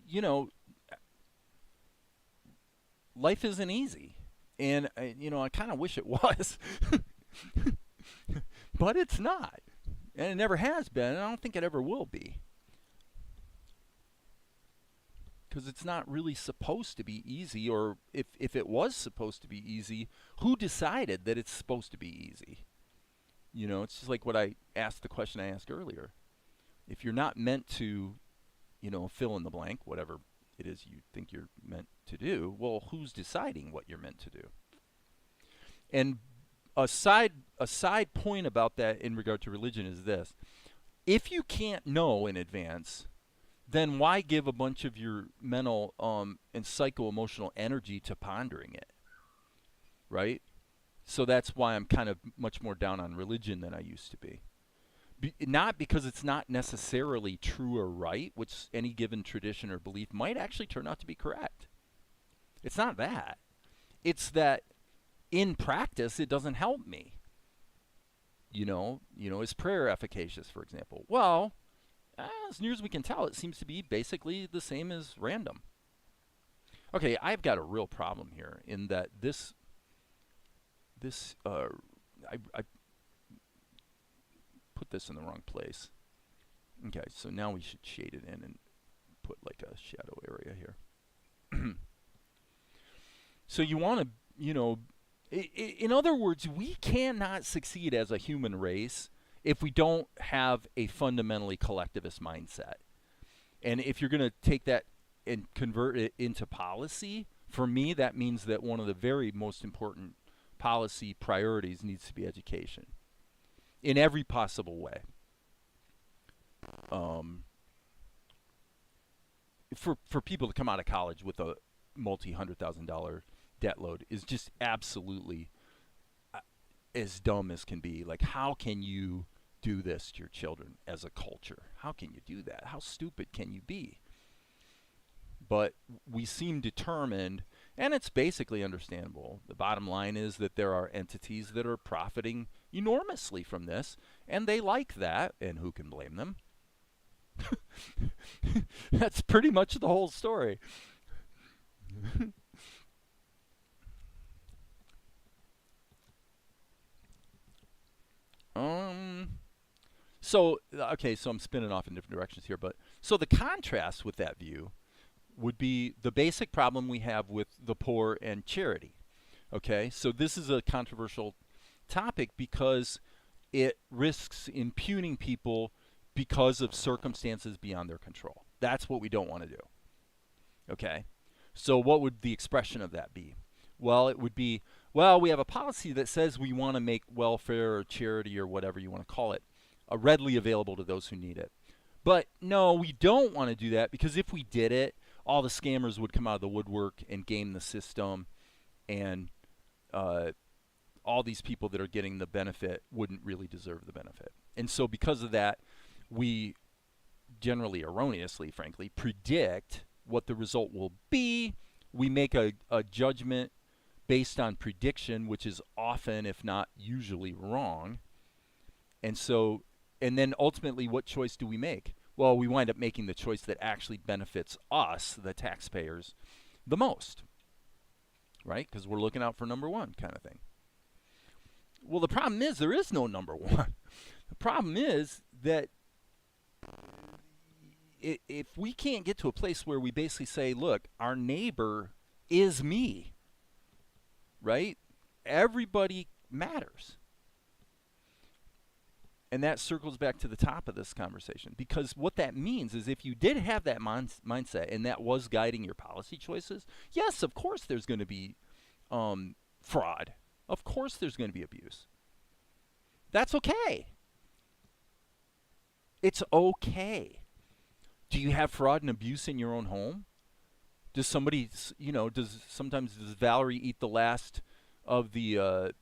you know, life isn't easy. And, you know, I kind of wish it was. But it's not. And it never has been. And I don't think it ever will be. Because it's not really supposed to be easy. Or if it was supposed to be easy, who decided that it's supposed to be easy? You know, it's just like what I asked, the question I asked earlier. If you're not meant to, you know, fill in the blank, whatever it is you think you're meant to do, well, who's deciding what you're meant to do? And a side point about that in regard to religion is this: if you can't know in advance, then why give a bunch of your mental and psycho-emotional energy to pondering it, right? So that's why I'm kind of much more down on religion than I used to be. Not because it's not necessarily true or right, which any given tradition or belief might actually turn out to be correct. It's not that. It's that in practice it doesn't help me. You know, is prayer efficacious, for example? Well, as near as we can tell, it seems to be basically the same as random. Okay, I've got a real problem here in that I put this in the wrong place. Okay, so now we should shade it in and put like a shadow area here. So you want to, you know, in other words, we cannot succeed as a human race if we don't have a fundamentally collectivist mindset. And if you're going to take that and convert it into policy, for me, that means that one of the very most important policy priorities needs to be education in every possible way. For people to come out of college with a multi-$100,000 debt load is just absolutely as dumb as can be. Like, how can you do this to your children as a culture? How can you do that? How stupid can you be? But we seem determined, and it's basically understandable. The bottom line is that there are entities that are profiting enormously from this, and they like that, and who can blame them? That's pretty much the whole story. So, okay, so I'm spinning off in different directions here, but so the contrast with that view would be the basic problem we have with the poor and charity. Okay, so this is a controversial topic because it risks impugning people because of circumstances beyond their control. That's what we don't want to do. Okay? So what would the expression of that be? Well, it would be, well, we have a policy that says we want to make welfare or charity or whatever you want to call it readily available to those who need it. But no, we don't want to do that, because if we did it, all the scammers would come out of the woodwork and game the system, and all these people that are getting the benefit wouldn't really deserve the benefit. And so because of that, we generally erroneously, frankly, predict what the result will be. We make a judgment based on prediction, which is often, if not usually, wrong. And so, and then ultimately, what choice do we make? Well, we wind up making the choice that actually benefits us, the taxpayers, the most, right? Because we're looking out for number one kind of thing. Well, the problem is there is no number one. The problem is that if we can't get to a place where we basically say, look, our neighbor is me, right? Everybody matters. And that circles back to the top of this conversation, because what that means is if you did have that mindset and that was guiding your policy choices, yes, of course there's going to be fraud. Of course there's going to be abuse. That's okay. It's okay. Do you have fraud and abuse in your own home? Does somebody, does Valerie eat the last of the,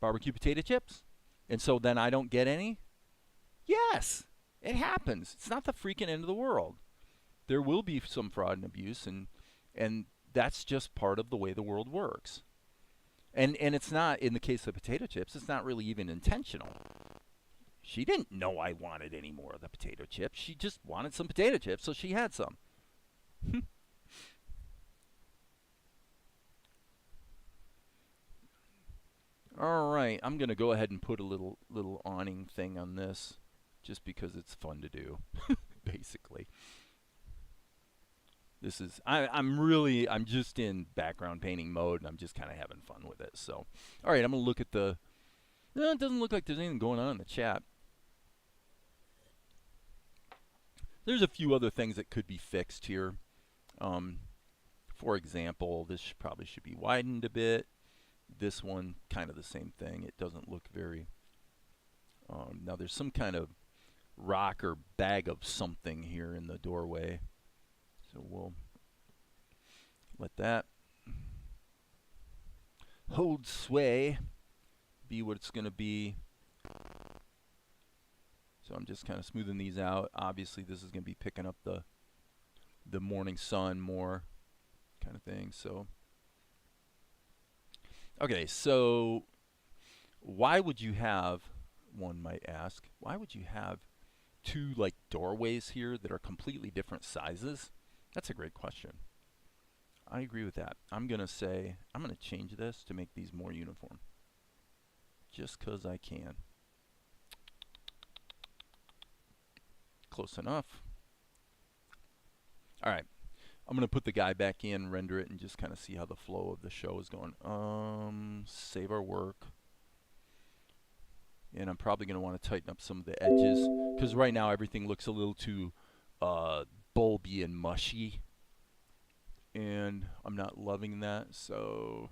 barbecue potato chips, and so then I don't get any? Yes, it happens. It's not the freaking end of the world. There will be some fraud and abuse, and that's just part of the way the world works. And it's not, in the case of potato chips, it's not really even intentional. She didn't know I wanted any more of the potato chips. She just wanted some potato chips, so she had some. All right, I'm going to go ahead and put a little awning thing on this just because it's fun to do, basically. This is, I'm just in background painting mode, and I'm just kind of having fun with it. So, all right, I'm going to look at the, no, it doesn't look like there's anything going on in the chat. There's a few other things that could be fixed here. For example, this probably should be widened a bit. This one, kind of the same thing. It doesn't look very... now there's some kind of rock or bag of something here in the doorway. So we'll let that hold sway, be what it's going to be. So I'm just kind of smoothing these out. Obviously this is going to be picking up the morning sun more kind of thing. So okay, so why would you have, one might ask, why would you have two like doorways here that are completely different sizes? That's a great question. I agree with that. I'm going to say, I'm going to change this to make these more uniform. Just because I can. Close enough. All right. I'm going to put the guy back in, render it, and just kind of see how the flow of the show is going. Save our work. And I'm probably going to want to tighten up some of the edges, because right now everything looks a little too bulby and mushy. And I'm not loving that, so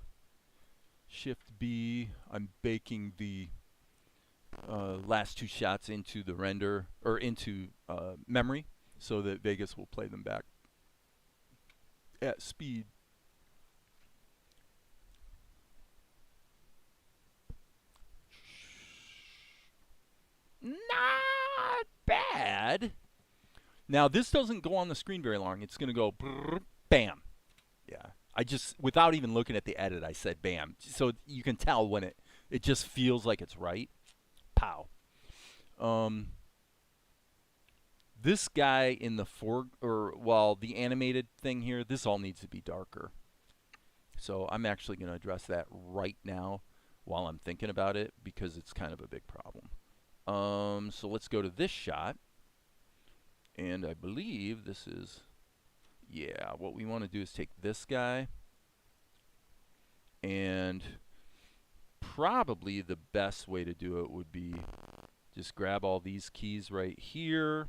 Shift B, I'm baking the last two shots into the render, or into memory, so that Vegas will play them back at speed. Not bad. Now this doesn't go on the screen very long. It's going to go brrr, bam. Yeah. I just, without even looking at the edit, I said bam. So you can tell when it just feels like it's right. Pow. This guy in the the animated thing here, this all needs to be darker. So I'm actually going to address that right now while I'm thinking about it, because it's kind of a big problem. So let's go to this shot. And I believe this is, yeah, what we want to do is take this guy, and probably the best way to do it would be Just grab all these keys right here,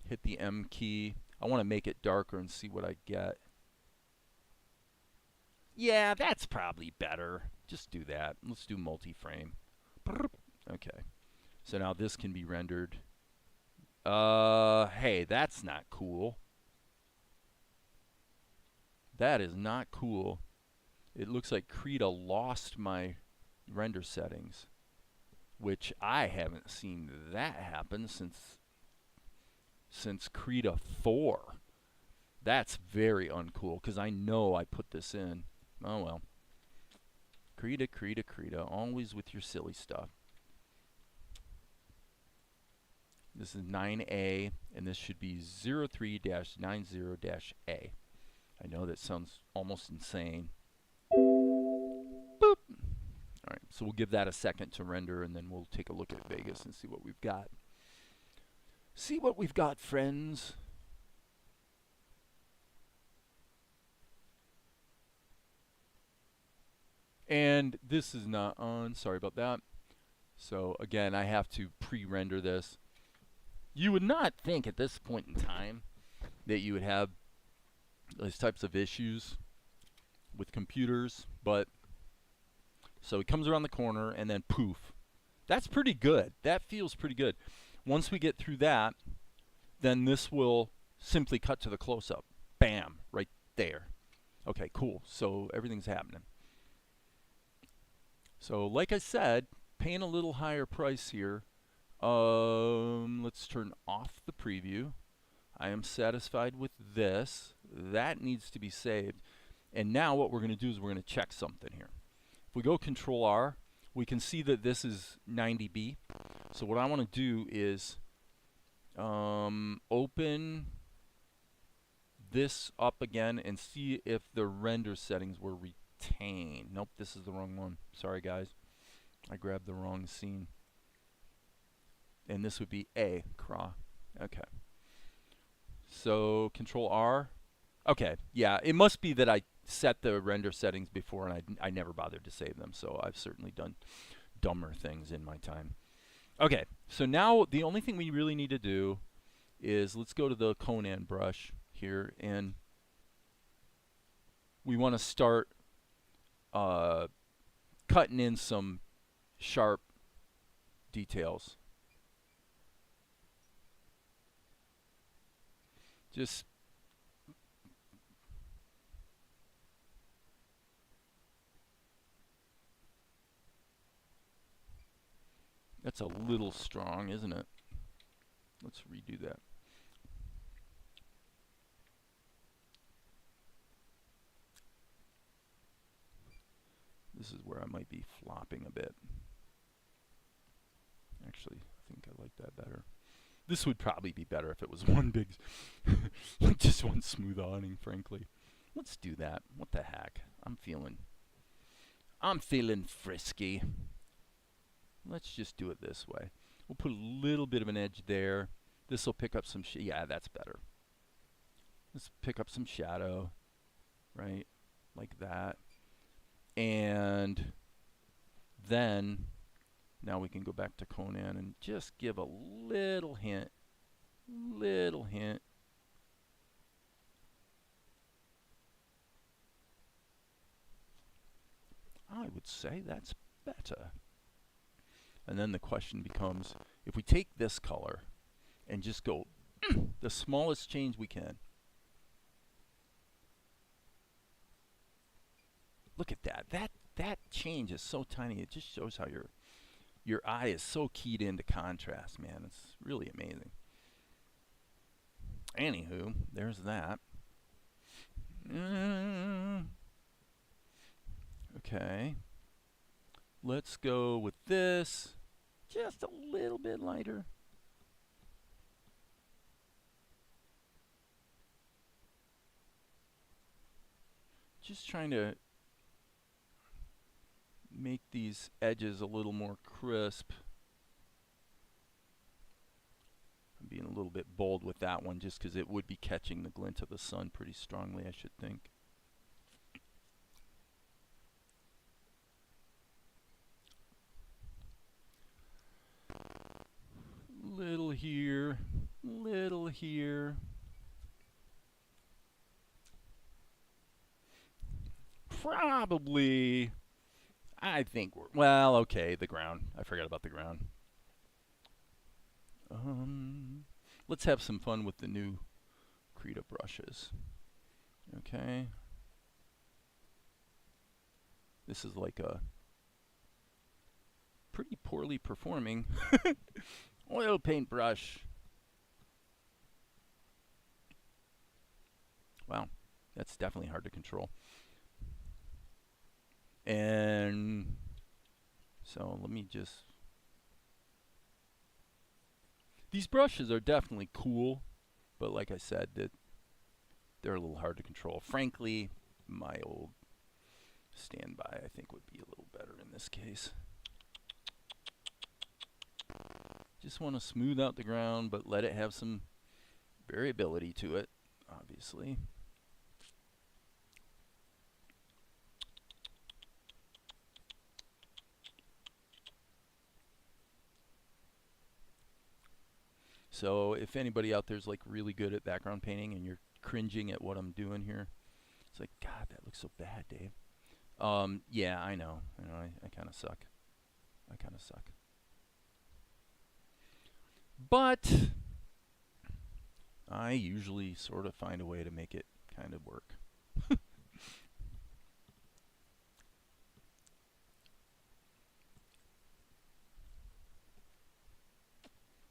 hit the M key. I want to make it darker and see what I get. Yeah, that's probably better. Just do that. Let's do multi-frame. Okay. So now this can be rendered. Hey, that's not cool. That is not cool. It looks like Krita lost my render settings, which I haven't seen that happen since Krita 4. That's very uncool because I know I put this in. Oh well. Krita, Krita, Krita, always with your silly stuff. This is 9A, and this should be 03-90-A. I know that sounds almost insane. Boop. All right, so we'll give that a second to render, and then we'll take a look at Vegas and see what we've got. See what we've got, friends. And this is not on. Sorry about that. So again, I have to pre-render this. You would not think at this point in time that you would have these types of issues with computers, but so it comes around the corner and then poof. That's pretty good. That feels pretty good. Once we get through that, then this will simply cut to the close-up. Bam, right there. Okay, cool. So everything's happening. So like I said, paying a little higher price here. Let's turn off the preview. I am satisfied with this. That needs to be saved. And now what we're going to do is we're going to check something here. If we go Control R, we can see that this is 90B. So what I want to do is open this up again and see if the render settings were retained. Nope, this is the wrong one. Sorry guys, I grabbed the wrong scene. And this would be A, craw. Okay. So Control R. Okay, yeah, it must be that I set the render settings before and I never bothered to save them. So I've certainly done dumber things in my time. Okay, so now the only thing we really need to do is let's go to the Conan brush here, and we want to start cutting in some sharp details. Just that's a little strong, isn't it? Let's redo that. This is where I might be flopping a bit. Actually, I think I like that better. This would probably be better if it was one big, just one smooth awning, frankly. Let's do that. What the heck? I'm feeling frisky. Let's just do it this way. We'll put a little bit of an edge there. This will pick up some, yeah, that's better. Let's pick up some shadow, right? Like that. And then now we can go back to Conan and just give a little hint. I would say that's better. And then the question becomes, if we take this color and just go the smallest change we can. Look at that. That change is so tiny. It just shows how your eye is so keyed into contrast, man. It's really amazing. Anywho, there's that. Okay. Let's go with this. Just a little bit lighter. Just trying to make these edges a little more crisp. I'm being a little bit bold with that one just because it would be catching the glint of the sun pretty strongly, I should think. Little here, little here. Probably, I think we're, well, okay, the ground. I forgot about the ground. Let's have some fun with the new Krita brushes. Okay. This is like a pretty poorly performing oil paint brush. Wow, that's definitely hard to control. And so let me just, these brushes are definitely cool, but like I said, they're a little hard to control. Frankly, my old standby I think would be a little better in this case. Just want to smooth out the ground, but let it have some variability to it, obviously. So if anybody out there is like really good at background painting and you're cringing at what I'm doing here, it's like, God, that looks so bad, Dave. Yeah, I know. I kind of suck. I kind of suck. But I usually sort of find a way to make it kind of work.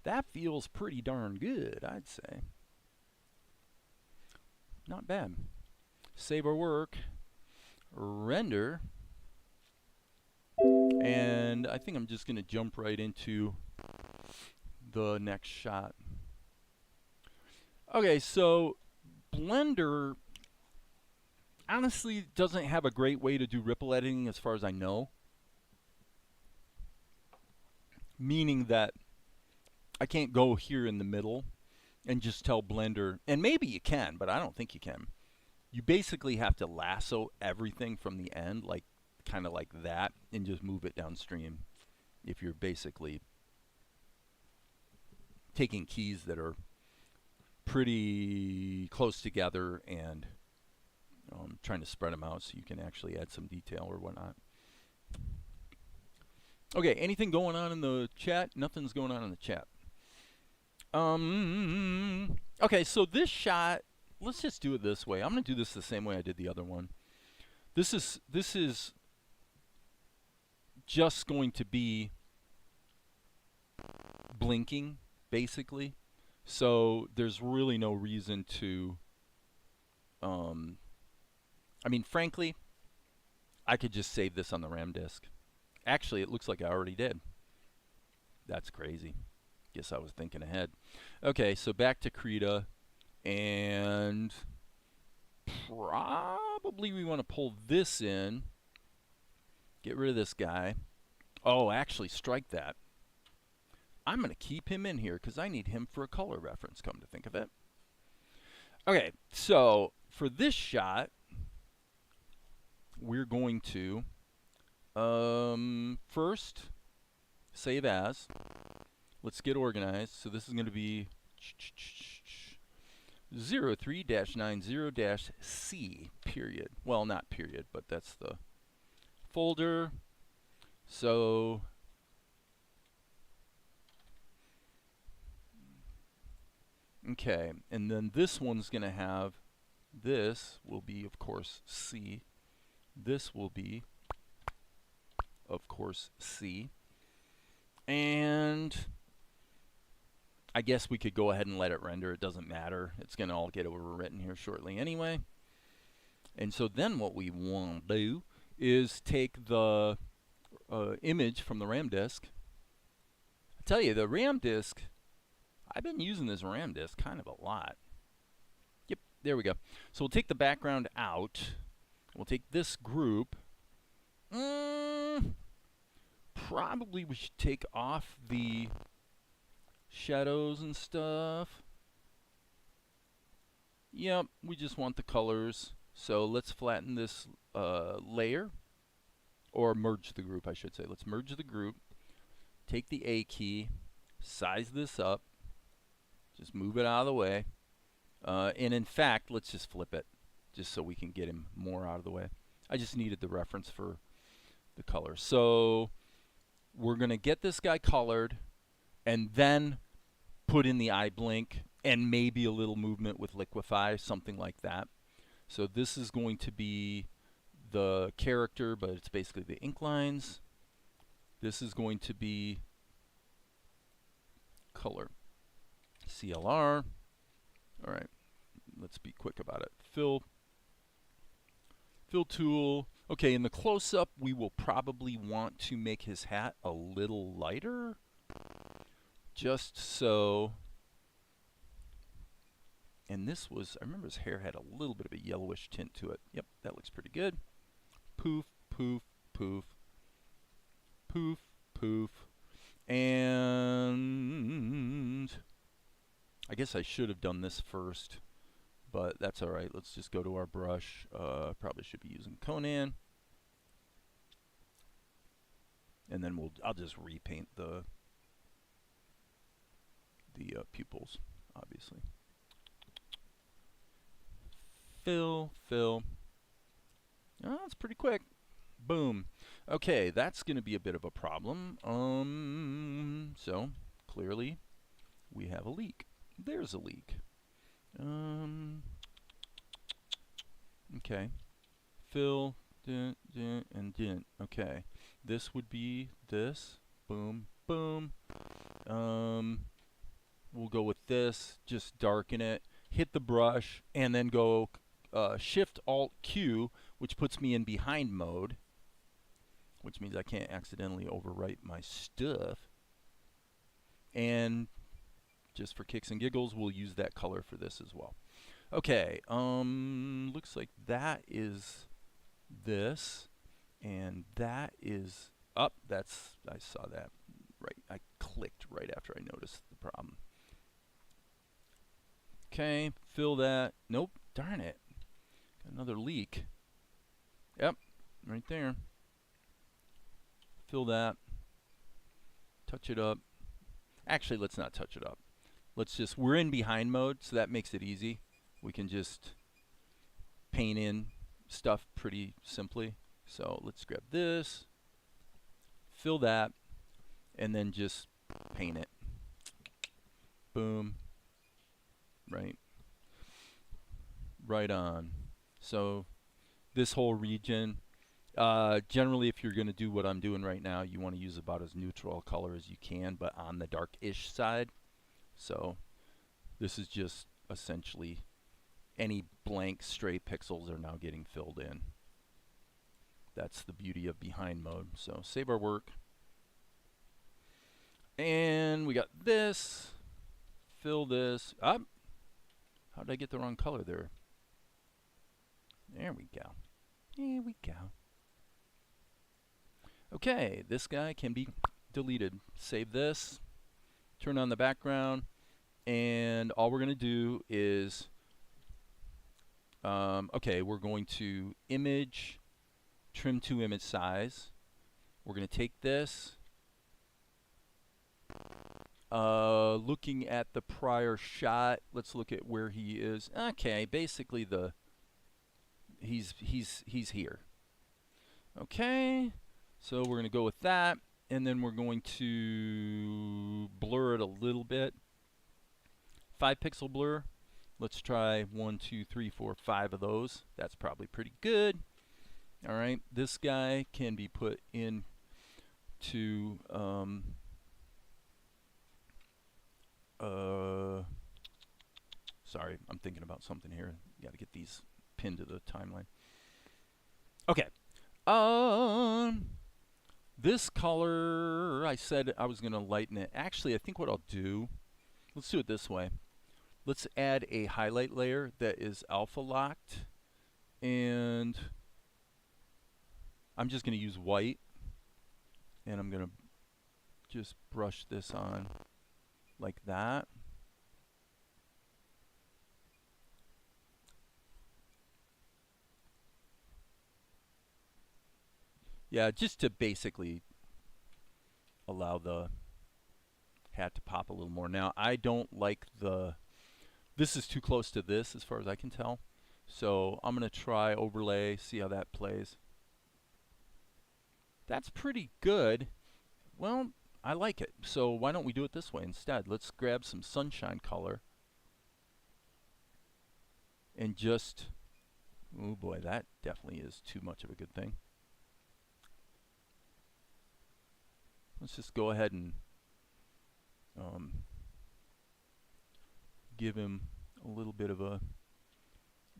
That feels pretty darn good, I'd say. Not bad. Save our work. Render. And I think I'm just going to jump right into the next shot. Okay, so Blender honestly doesn't have a great way to do ripple editing as far as I know. Meaning that I can't go here in the middle and just tell Blender, and maybe you can, but I don't think you can. You basically have to lasso everything from the end, like kind of like that, and just move it downstream if you're basically taking keys that are pretty close together and trying to spread them out so you can actually add some detail or whatnot. Okay, anything going on in the chat? Nothing's going on in the chat. Okay, so this shot, let's just do it this way. I'm going to do this the same way I did the other one. This is just going to be blinking, basically. So there's really no reason to, I mean, frankly, I could just save this on the RAM disk. Actually, it looks like I already did. That's crazy. Guess I was thinking ahead. Okay, so back to Krita, and probably we want to pull this in, get rid of this guy. Oh, actually, strike that. I'm going to keep him in here because I need him for a color reference, come to think of it. Okay, so for this shot, we're going to first save as. Let's get organized. So this is going to be 03-90-C period. Well, not period, but that's the folder. So okay, and then this one's going to have, this will be, of course, C. This will be, of course, C. And I guess we could go ahead and let it render. It doesn't matter. It's going to all get overwritten here shortly anyway. And so then what we want to do is take the image from the RAM disk. I tell you, the RAM disk, I've been using this RAM disk kind of a lot. Yep, there we go. So we'll take the background out. We'll take this group. Probably we should take off the shadows and stuff. Yep, we just want the colors. So let's flatten this layer, or merge the group, I should say. Let's merge the group. Take the A key, size this up, just move it out of the way, and in fact, let's just flip it, just so we can get him more out of the way. I just needed the reference for the color. So we're going to get this guy colored, and then put in the eye blink, and maybe a little movement with liquefy, something like that. So this is going to be the character, but it's basically the ink lines. This is going to be color. CLR. All right, let's be quick about it. Fill tool. Okay, in the close-up, we will probably want to make his hat a little lighter, just so. And this was, I remember his hair had a little bit of a yellowish tint to it. Yep, that looks pretty good. Poof, poof, poof, poof, poof. And I guess I should have done this first, but that's all right. Let's just go to our brush. Probably should be using Conan. And then I'll just repaint the pupils, obviously. Fill. Oh, that's pretty quick. Boom. Okay, that's going to be a bit of a problem. So clearly we have a leak. There's a leak. Okay. Fill, and didn't. Okay. This would be this. Boom, boom. We'll go with this. Just darken it. Hit the brush, and then go Shift-Alt-Q, which puts me in behind mode, which means I can't accidentally overwrite my stuff. And just for kicks and giggles, we'll use that color for this as well. Okay, looks like that is this, and that is up. I saw that right. I clicked right after I noticed the problem. Okay, fill that. Nope, darn it. Got another leak. Yep, right there. Fill that. Touch it up. Actually, let's not touch it up. Let's just, we're in behind mode, so that makes it easy. We can just paint in stuff pretty simply. So let's grab this, fill that, and then just paint it. Boom. Right on. So this whole region, generally if you're going to do what I'm doing right now, you want to use about as neutral a color as you can, but on the dark-ish side. So this is just essentially any blank stray pixels are now getting filled in. That's the beauty of behind mode. So save our work. And we got this. Fill this up. How did I get the wrong color there? There we go. There we go. Okay, this guy can be deleted. Save this. Turn on the background. And all we're going to do is, okay, we're going to image, trim to image size. We're going to take this. Looking at the prior shot, let's look at where he is. Okay, basically he's here. Okay, so we're going to go with that, and then we're going to blur it a little bit. 5-pixel blur. Let's try 1, 2, 3, 4, 5 of those. That's probably pretty good. All right, this guy can be put in to sorry, I'm thinking about something here. Got to get these pinned to the timeline. Okay. This color, I said I was going to lighten it. Actually, I think what I'll do, let's do it this way. Let's add a highlight layer that is alpha locked, and I'm just going to use white, and I'm going to just brush this on like that. Yeah, just to basically allow the had to pop a little more. Now, I don't like this is too close to this as far as I can tell. So I'm going to try overlay, see how that plays. That's pretty good. Well, I like it. So why don't we do it this way instead? Let's grab some sunshine color and just, oh boy, that definitely is too much of a good thing. Let's just go ahead and give him a little bit of a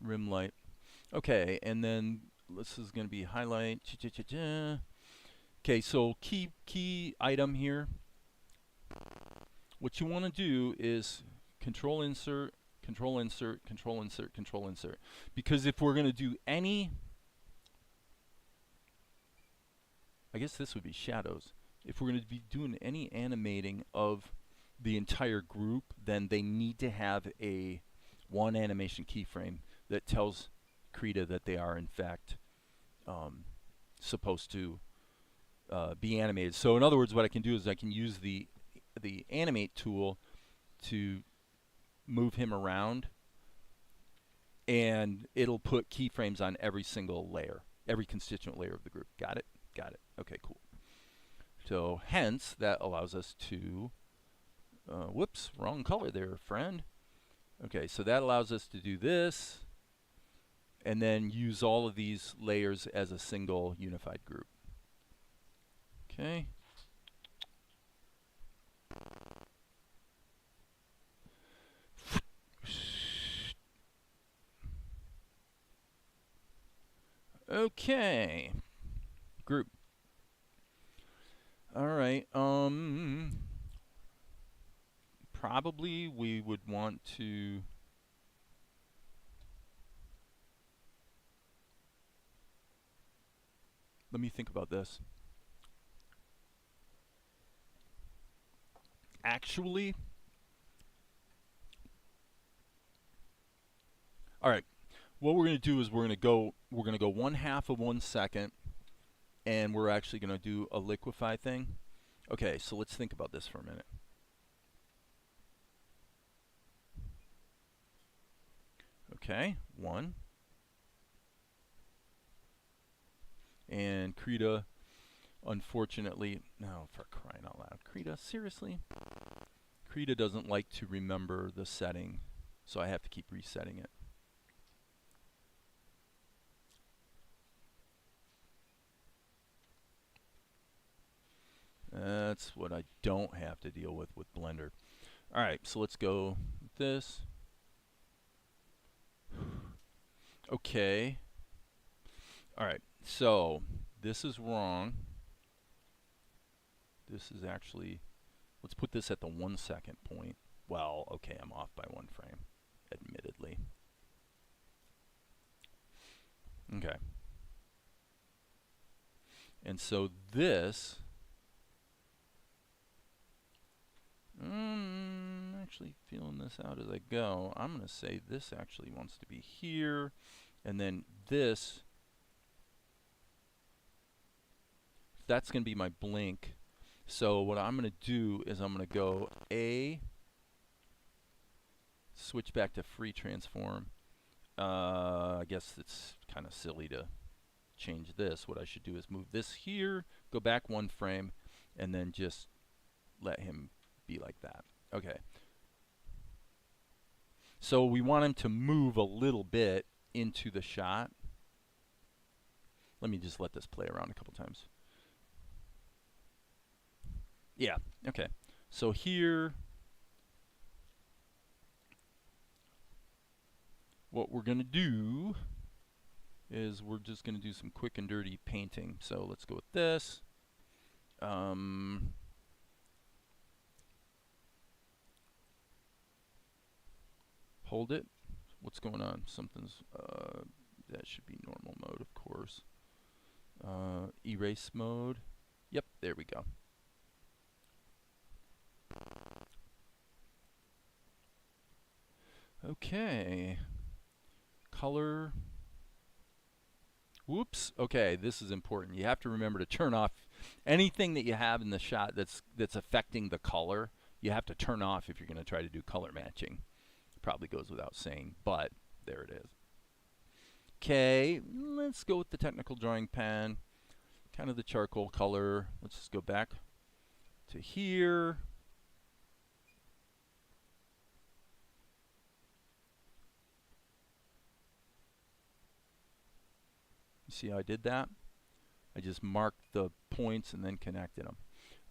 rim light. Okay, and then this is going to be highlight. Okay, so key item here. What you want to do is control insert, control insert, control insert, control insert. Because if we're going to do any, I guess this would be shadows. If we're going to be doing any animating of the entire group, then they need to have a one animation keyframe that tells Krita that they are in fact supposed to be animated. So in other words, what I can do is I can use the animate tool to move him around, and it'll put keyframes on every single layer, every constituent layer of the group. Got it? Got it. Okay, cool. So hence, that allows us to, whoops, wrong color there, friend. Okay, so that allows us to do this, and then use all of these layers as a single unified group. Okay. Okay. Group. All right. Probably we would want to let me think about this. Actually, all right. What we're going to do is we're going to go 1/2 of 1 second, and we're actually going to do a liquefy thing. Okay, so let's think about this for a minute. Okay, 1. And Krita, unfortunately, no, for crying out loud. Krita, seriously? Krita doesn't like to remember the setting, so I have to keep resetting it. That's what I don't have to deal with Blender. Alright, so let's go with this. Okay. Alright, so this is wrong. This is actually, let's put this at the 1 second point. Well, okay, I'm off by 1 frame, admittedly. Okay. And so this, actually feeling this out as I go. I'm going to say this actually wants to be here, and then this, that's going to be my blink. So what I'm going to do is I'm going to go switch back to free transform. I guess it's kind of silly to change this. What I should do is move this here, go back 1 frame, and then just let him be like that. Okay. So we want him to move a little bit into the shot. Let me just let this play around a couple times. Yeah, okay. So here, what we're going to do is we're just going to do some quick and dirty painting. So let's go with this. Hold it. What's going on? Something's, that should be normal mode, of course. Erase mode. Yep, there we go. Okay. Color. Whoops. Okay, this is important. You have to remember to turn off anything that you have in the shot that's affecting the color. you have to turn off if you're going to try to do color matching. Probably goes without saying, but there it is. Okay, let's go with the technical drawing pen. Kind of the charcoal color. Let's just go back to here. You see how I did that? I just marked the points and then connected them.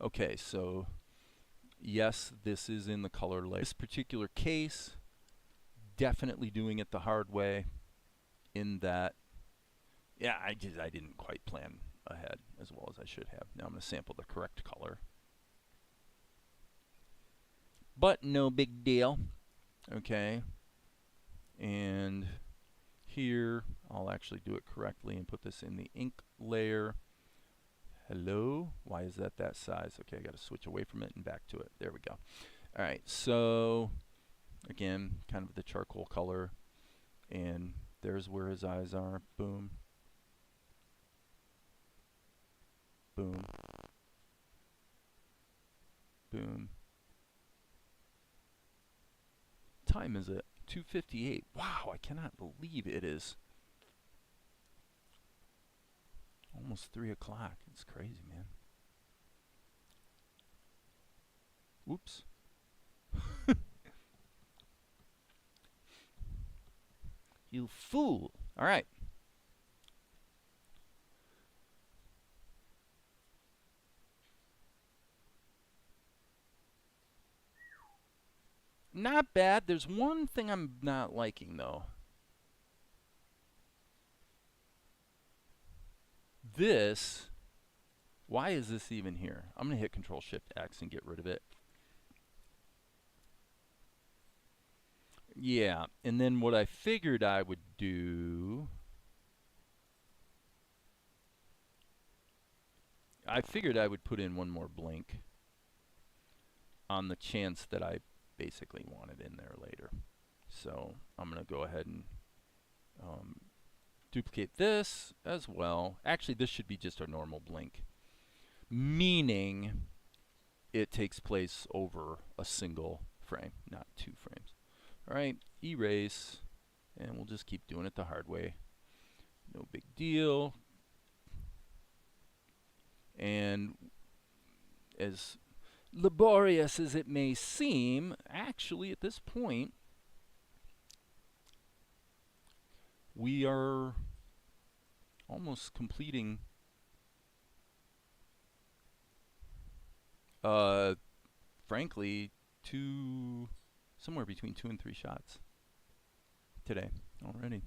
Okay, so yes, this is in the color layer. This particular case, definitely doing it the hard way in that, yeah, I didn't quite plan ahead as well as I should have. Now I'm going to sample the correct color. But no big deal. Okay. And here, I'll actually do it correctly and put this in the ink layer. Hello? Why is that that size? Okay, I got to switch away from it and back to it. There we go. All right, so again, kind of the charcoal color. And there's where his eyes are. Boom. Boom. Boom. Time is it? 2:58. Wow, I cannot believe it is almost 3 o'clock. It's crazy, man. Whoops. You fool. All right. Not bad. There's one thing I'm not liking, though. This, why is this even here? I'm going to hit Control-Shift-X and get rid of it. Yeah, and then what I figured I would do, I figured I would put in one more blink on the chance that I basically want it in there later. So I'm going to go ahead and duplicate this as well. Actually, this should be just a normal blink, meaning it takes place over a single frame, not 2 frames. All right, erase, and we'll just keep doing it the hard way. No big deal. And as laborious as it may seem, actually at this point, we are almost completing frankly somewhere between 2 and 3 shots today already.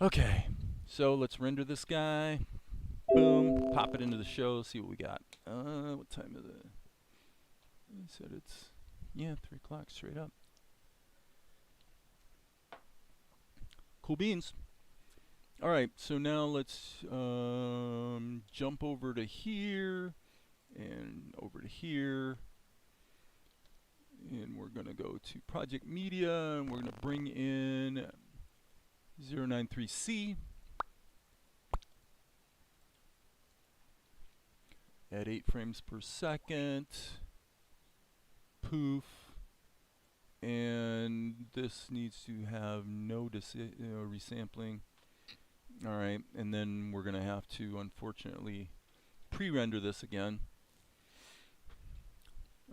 Okay, so let's render this guy. Boom, pop it into the show, see what we got. What time is it? I said it's, yeah, 3 o'clock straight up. Cool beans. All right, so now let's jump over to here and over to here. And we're going to go to Project Media, and we're going to bring in 093C. At 8 frames per second. Poof. And this needs to have no resampling. All right, and then we're going to have to, unfortunately, pre-render this again.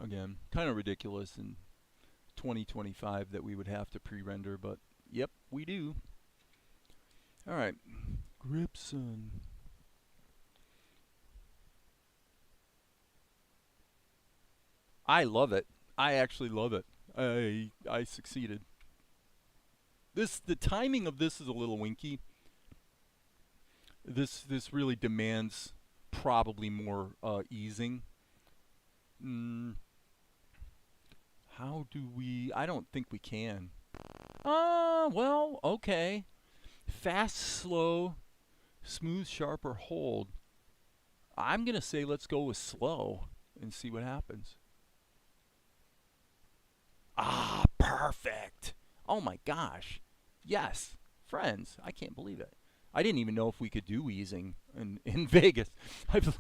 Again, kind of ridiculous in 2025 that we would have to pre-render, but yep, we do. All right, Gripson. I love it. I actually love it. I succeeded. The timing of this is a little winky. This really demands probably more easing. How do we? I don't think we can. Well, okay. Fast, slow, smooth, sharp, or hold. I'm gonna say let's go with slow and see what happens. Ah, perfect. Oh my gosh. Yes, friends, I can't believe it. I didn't even know if we could do easing in Vegas. I've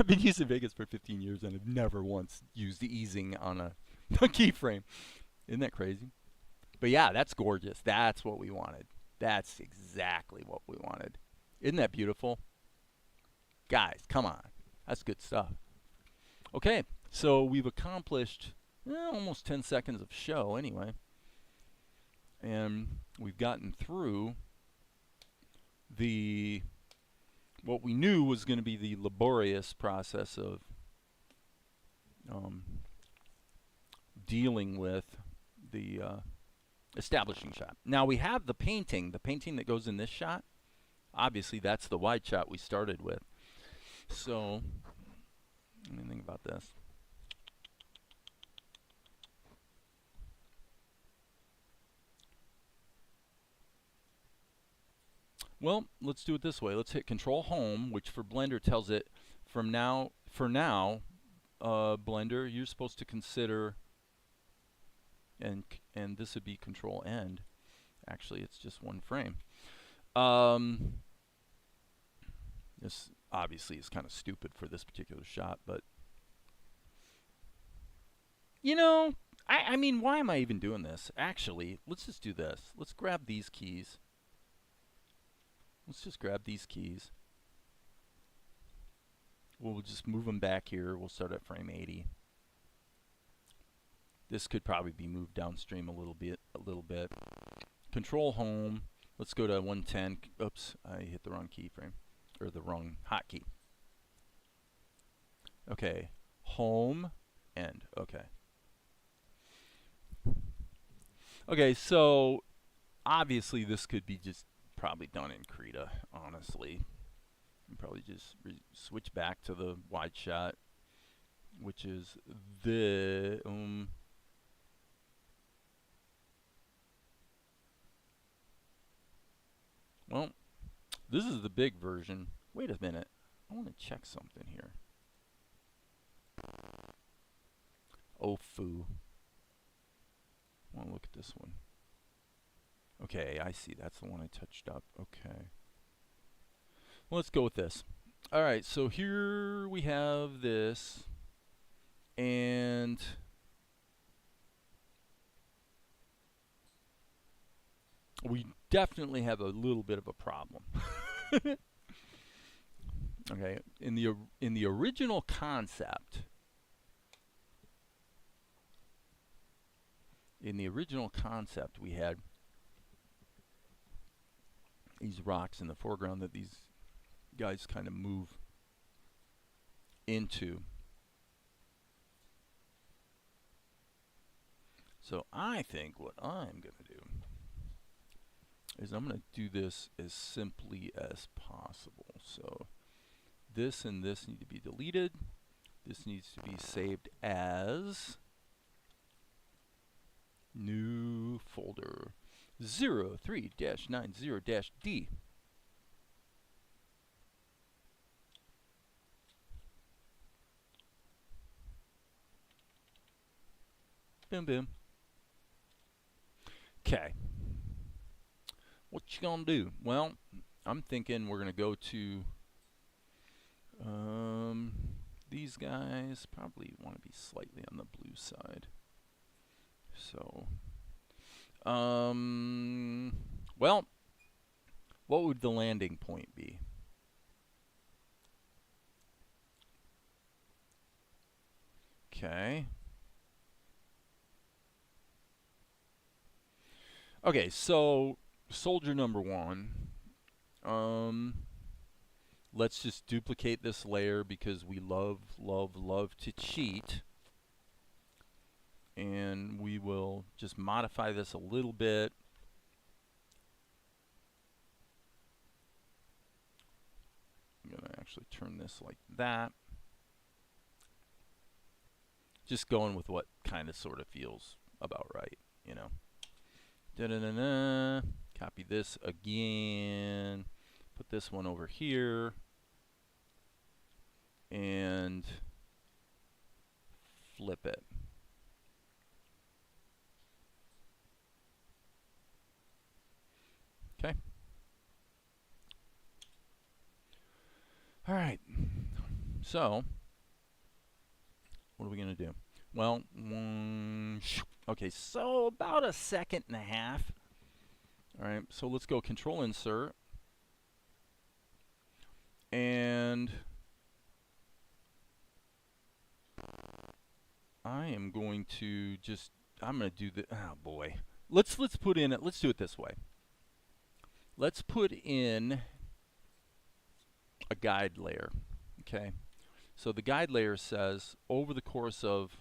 been using Vegas for 15 years and I've never once used easing on a keyframe. Isn't that crazy? But yeah, that's gorgeous. That's what we wanted. That's exactly what we wanted. Isn't that beautiful? Guys, come on. That's good stuff. Okay, so we've accomplished almost 10 seconds of show anyway. And we've gotten through what we knew was going to be the laborious process of dealing with the establishing shot. Now we have the painting that goes in this shot. Obviously, that's the wide shot we started with. So, let me think about this. Well, let's do it this way. Let's hit Control Home, which for Blender tells it for now, Blender, you're supposed to consider, and this would be Control End. Actually, it's just one frame. This obviously is kind of stupid for this particular shot, but you know, I mean, why am I even doing this? Actually, let's just do this. Let's grab these keys. Let's just grab these keys. We'll just move them back here. We'll start at frame 80. This could probably be moved downstream a little bit. Control Home. Let's go to 110. Oops, I hit the wrong keyframe, or the wrong hotkey. Okay, Home, End. Okay. Okay, so obviously this could be just probably done in Krita, honestly. And probably just switch back to the wide shot, which is the well, this is the big version. Wait a minute, I want to check something here. Oh, foo. I want to look at this one. Okay, I see. That's the one I touched up. Okay. Well, let's go with this. All right, so here we have this. And we definitely have a little bit of a problem. Okay, in the original concept, we had these rocks in the foreground that these guys kind of move into. So I think what I'm going to do is I'm going to do this as simply as possible. So this and this need to be deleted. This needs to be saved as new folder 03-90-D. Boom, boom. Okay. What you gonna do? Well, I'm thinking we're gonna go to these guys. Probably want to be slightly on the blue side. So, well, what would the landing point be? Okay. Okay, so soldier number 1. Let's just duplicate this layer because we love to cheat. And we will just modify this a little bit. I'm going to actually turn this like that. Just going with what kind of sort of feels about right, you know. Da-da-da-da. Copy this again. Put this one over here. And flip it. Okay. All right. So, what are we going to do? Well, okay, so about a second and a half. All right, so let's go control insert. And I am going to just, I'm going to do the, oh boy. Let's put in it, let's do it this way. Let's put in a guide layer, okay? So the guide layer says over the course of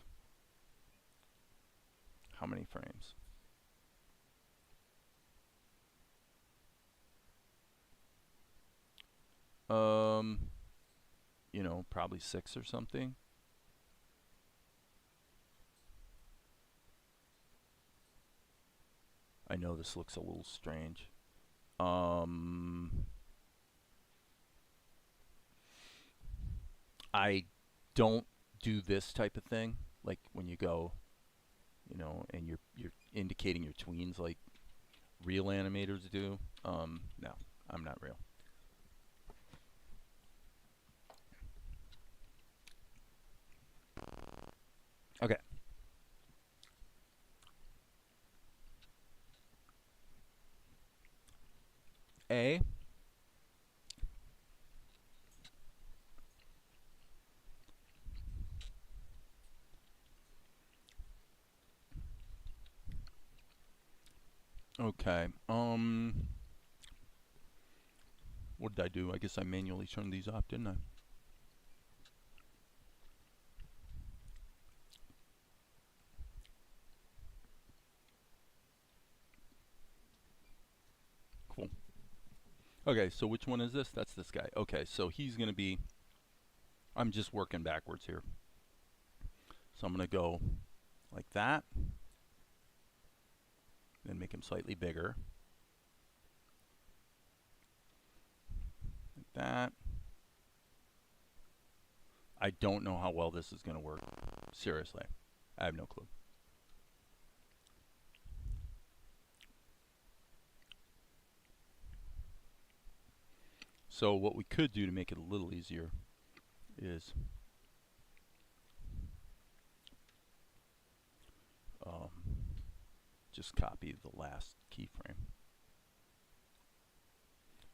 how many frames? You know, probably 6 or something. I know this looks a little strange. I don't do this type of thing, like when you go, you know, and you're indicating your tweens like real animators do. No, I'm not real. Okay. A. Okay. What did I do? I guess I manually turned these off, didn't I? Cool. Okay, so which one is this? That's this guy. Okay, so he's going to be, I'm just working backwards here. So I'm going to go like that. Then make him slightly bigger. Like that. I don't know how well this is going to work. Seriously. I have no clue. So what we could do to make it a little easier is just copy the last keyframe.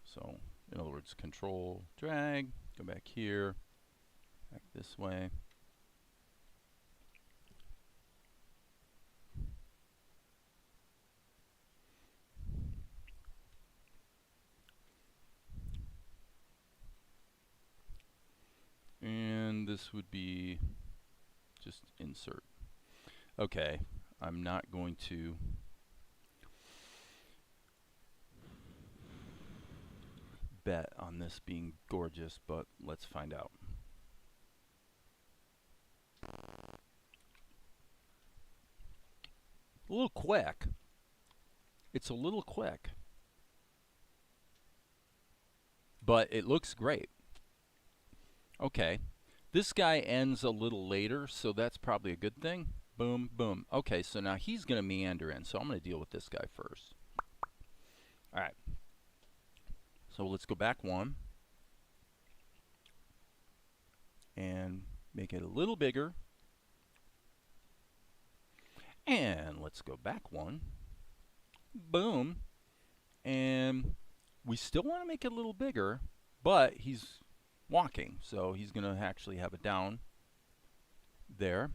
So in other words, control, drag, go back here, back this way. And this would be just insert. Okay, I'm not going to bet on this being gorgeous, but let's find out. A little quick. It's a little quick. But it looks great. Okay. This guy ends a little later, so that's probably a good thing. Boom, boom. Okay, so now he's going to meander in, so I'm going to deal with this guy first. All right. So let's go back one. And make it a little bigger. And let's go back one. Boom. And we still want to make it a little bigger, but he's walking, so he's going to actually have a down there.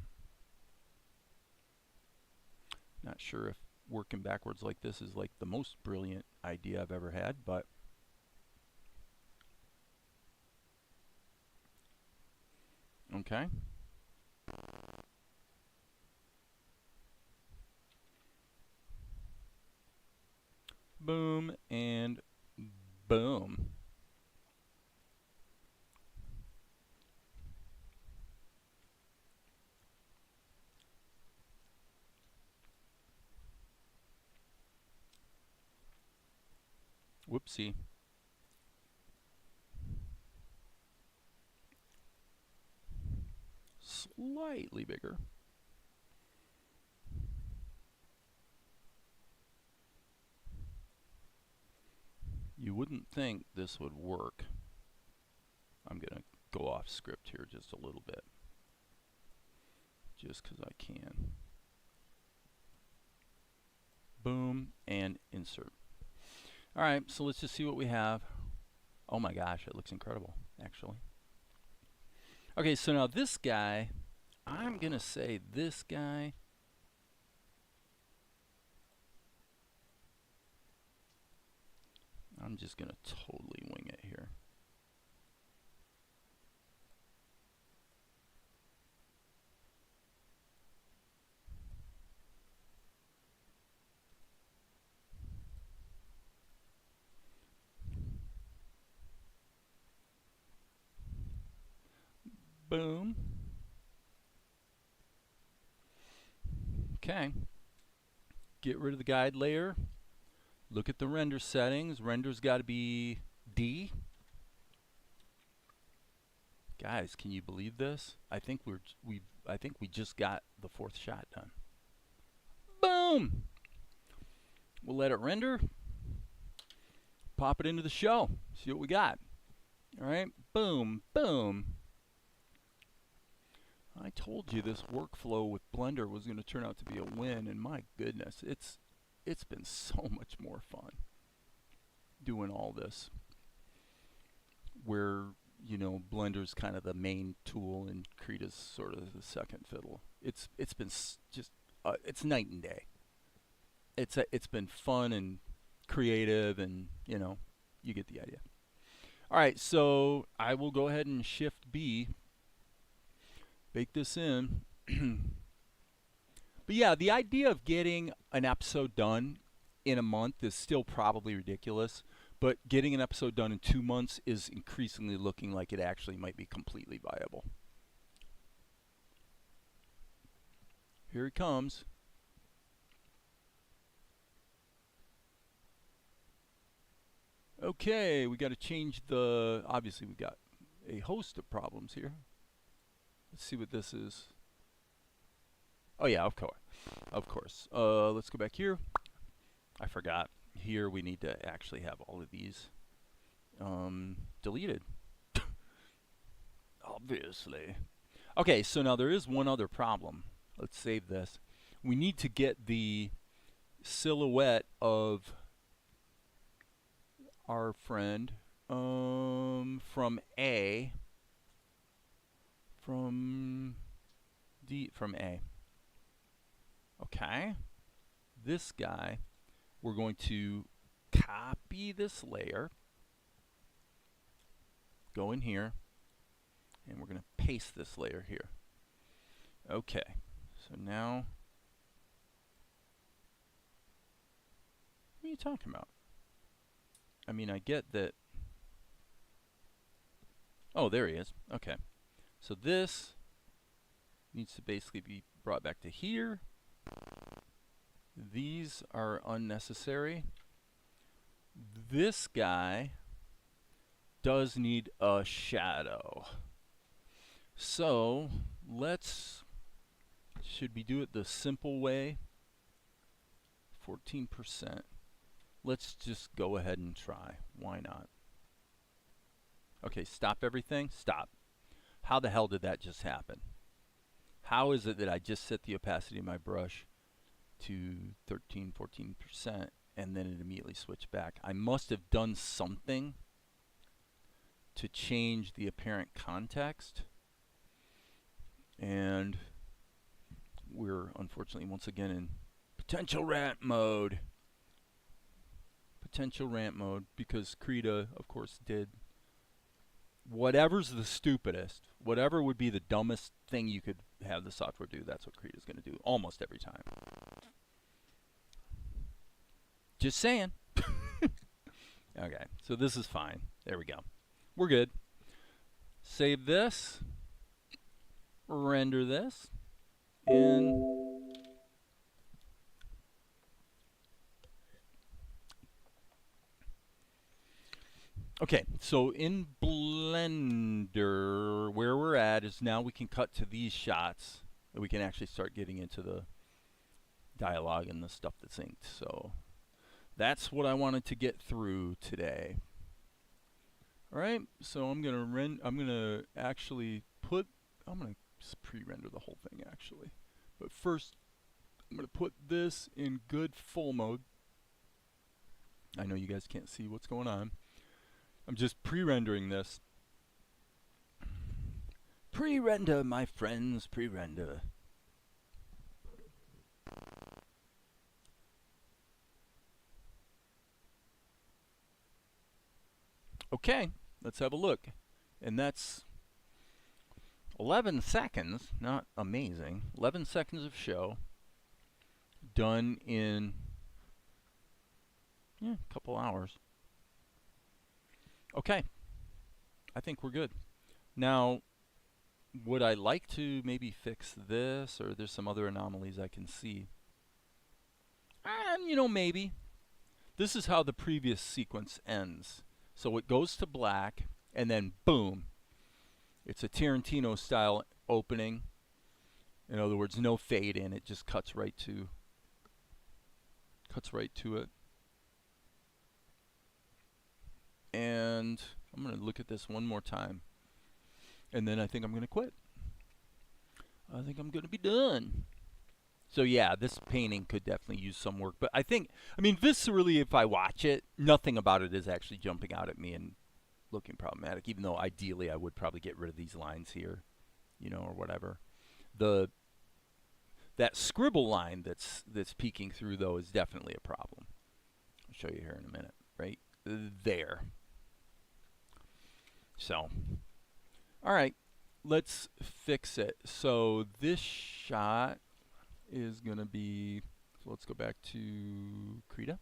Not sure if working backwards like this is like the most brilliant idea I've ever had, but okay. Boom and boom. Whoopsie. Slightly bigger. You wouldn't think this would work I'm going to go off script here just a little bit, just because I can. Boom, and insert. All right, so let's just see what we have. Oh my gosh, it looks incredible, actually. Okay, so now this guy, I'm going to say this guy. I'm just going to totally wing it here. Boom. Okay. Get rid of the guide layer. Look at the render settings. Render's got to be D. Guys, can you believe this? I think we just got the 4th shot done. Boom. We'll let it render. Pop it into the show. See what we got. All right. Boom. Boom. I told you this workflow with Blender was going to turn out to be a win, and my goodness, it's been so much more fun doing all this. Where, you know, Blender's kind of the main tool and Krita's sort of the second fiddle. It's been just it's night and day. It's been fun and creative, and you know, you get the idea. All right, so I will go ahead and Shift B. Bake this in. But yeah, the idea of getting an episode done in a month is still probably ridiculous, but getting an episode done in 2 months is increasingly looking like it actually might be completely viable. Here it comes. Okay, we got to change the, obviously we got a host of problems here. Let's see what this is. Oh yeah, of course. Of course. Let's go back here. I forgot. Here we need to actually have all of these deleted. Obviously. Okay, so now there is one other problem. Let's save this. We need to get the silhouette of our friend from A. From A. Okay. This guy, we're going to copy this layer, go in here, and we're going to paste this layer here. Okay. So now, what are you talking about? I mean, I get that. Oh, there he is. Okay. So this needs to basically be brought back to here. These are unnecessary. This guy does need a shadow. So should we do it the simple way? 14%. Let's just go ahead and try. Why not? Okay, stop everything. Stop. How the hell did that just happen? How is it that I just set the opacity of my brush to 13, 14% and then it immediately switched back? I must have done something to change the apparent context. And we're unfortunately once again in potential rant mode. Potential rant mode because Krita, of course, did whatever's the stupidest, whatever would be the dumbest thing you could have the software do, that's what Krita's going to do almost every time. Just saying. Okay, so this is fine. There we go. We're good. Save this. Render this. And okay, so in Blender, where we're at is now we can cut to these shots. And we can actually start getting into the dialogue and the stuff that's inked. So that's what I wanted to get through today. All right, so I'm gonna actually put. I'm gonna pre-render the whole thing actually, but first I'm gonna put this in good full mode. I know you guys can't see what's going on. I'm just pre-rendering this. Pre-render, my friends, pre-render. Okay, let's have a look. And that's 11 seconds, not amazing. 11 seconds of show done in a couple hours. Okay, I think we're good. Now, would I like to maybe fix this, or there's some other anomalies I can see? Maybe. This is how the previous sequence ends. So it goes to black, and then boom. It's a Tarantino style opening. In other words, no fade in, it just cuts right to it. And I'm going to look at this one more time. And then I think I'm going to quit. I think I'm going to be done. So yeah, this painting could definitely use some work. But I mean, viscerally, if I watch it, nothing about it is actually jumping out at me and looking problematic, even though ideally I would probably get rid of these lines here, or whatever. That scribble line that's peeking through, though, is definitely a problem. I'll show you here in a minute, right there. So, all right, let's fix it. So this shot is going to be, so let's go back to Krita.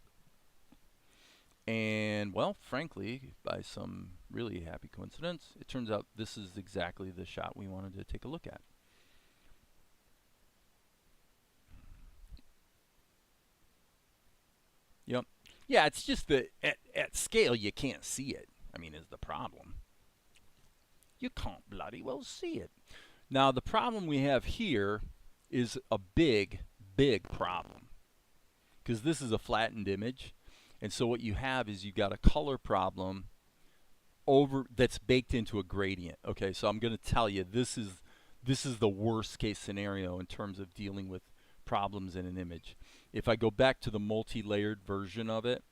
And, well, frankly, by some really happy coincidence, it turns out this is exactly the shot we wanted to take a look at. Yep. Yeah, it's just that at scale you can't see it, I mean, is the problem. You can't bloody well see it. Now, the problem we have here is a big, big problem, because this is a flattened image. And so what you have is you got a color problem that's baked into a gradient. Okay, so I'm going to tell you this is the worst case scenario in terms of dealing with problems in an image. If I go back to the multi-layered version of it,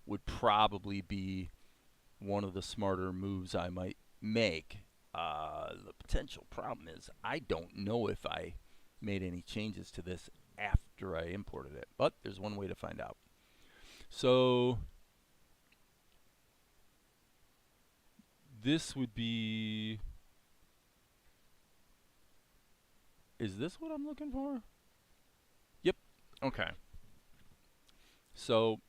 would probably be one of the smarter moves I might make. The potential problem is I don't know if I made any changes to this after I imported it, but there's one way to find out. So this would be, is this what I'm looking for? Yep. Okay. So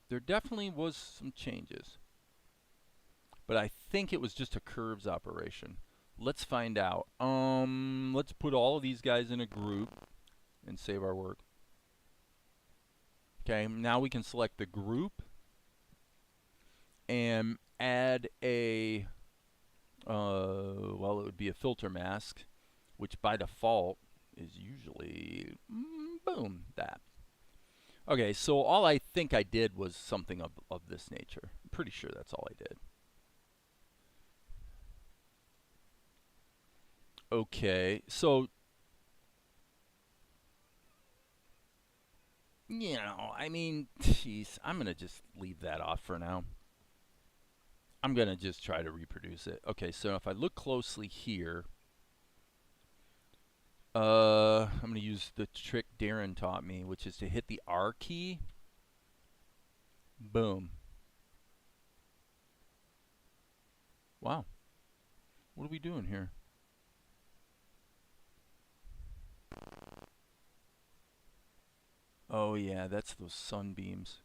there definitely was some changes, but I think it was just a curves operation. Let's find out. Let's put all of these guys in a group and save our work. Okay, now we can select the group and add a, well, it would be a filter mask, which by default is usually, boom, that. Okay, so all I think I did was something of this nature. I'm pretty sure that's all I did. Okay, so, I mean, jeez, I'm going to just leave that off for now. I'm going to just try to reproduce it. Okay, so if I look closely here, I'm going to use the trick Darren taught me, which is to hit the R key. Boom. Wow. What are we doing here? Oh yeah, that's those sunbeams.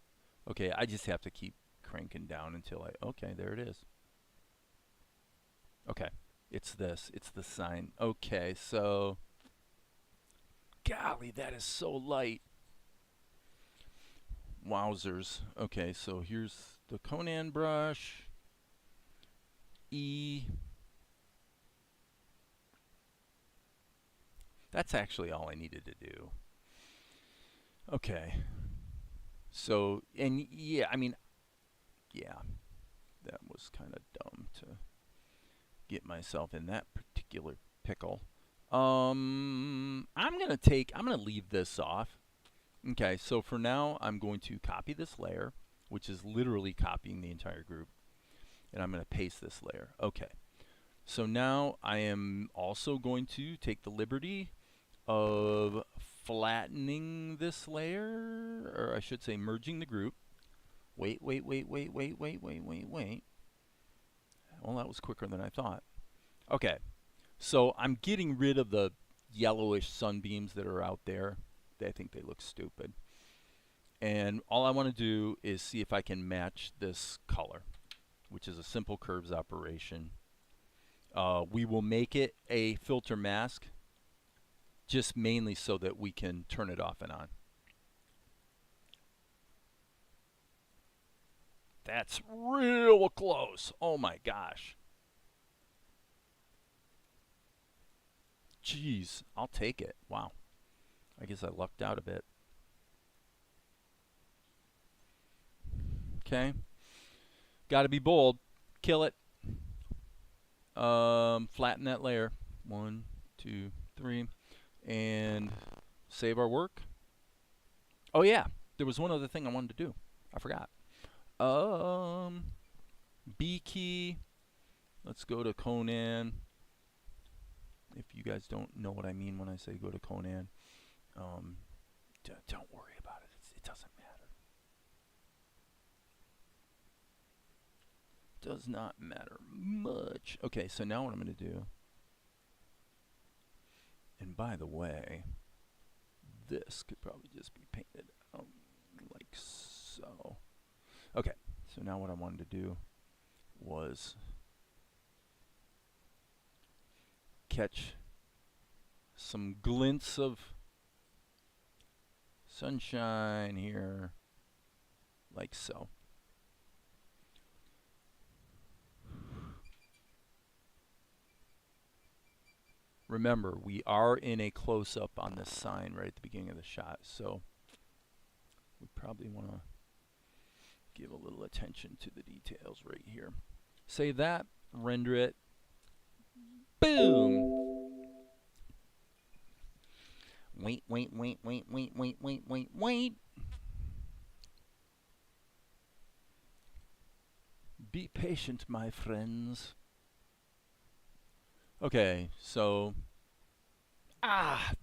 Okay, I just have to keep cranking down until okay, there it is. Okay, it's this. It's the sign. Okay, so, golly, that is so light. Wowzers. Okay, so here's the Conan brush. E. That's actually all I needed to do. Okay. So, and yeah, I mean, Yeah, that was kind of dumb to get myself in that particular pickle. I'm gonna leave this off. Okay, so for now, I'm going to copy this layer, which is literally copying the entire group, and I'm gonna paste this layer. Okay, so now I am also going to take the liberty of flattening this layer, or I should say merging the group. Wait. Well, that was quicker than I thought. Okay, so I'm getting rid of the yellowish sunbeams that are out there. I think they look stupid. And all I want to do is see if I can match this color, which is a simple curves operation. We will make it a filter mask, just mainly so that we can turn it off and on. That's real close. Oh my gosh. Jeez, I'll take it. Wow. I guess I lucked out a bit. Okay. Got to be bold. Kill it. Flatten that layer. 1, 2, 3. And save our work. Oh yeah, there was one other thing I wanted to do. I forgot. B key. Let's go to Conan. If you guys don't know what I mean when I say go to Conan, don't worry about it. It doesn't matter. Does not matter much. Okay, so now what I'm going to do, and by the way, this could probably just be painted out like so. Okay, so now what I wanted to do was catch some glints of sunshine here, like so. Remember, we are in a close-up on this sign right at the beginning of the shot, so we probably want to give a little attention to the details right here. Save that, render it, boom! Wait. Be patient, my friends. Okay, so,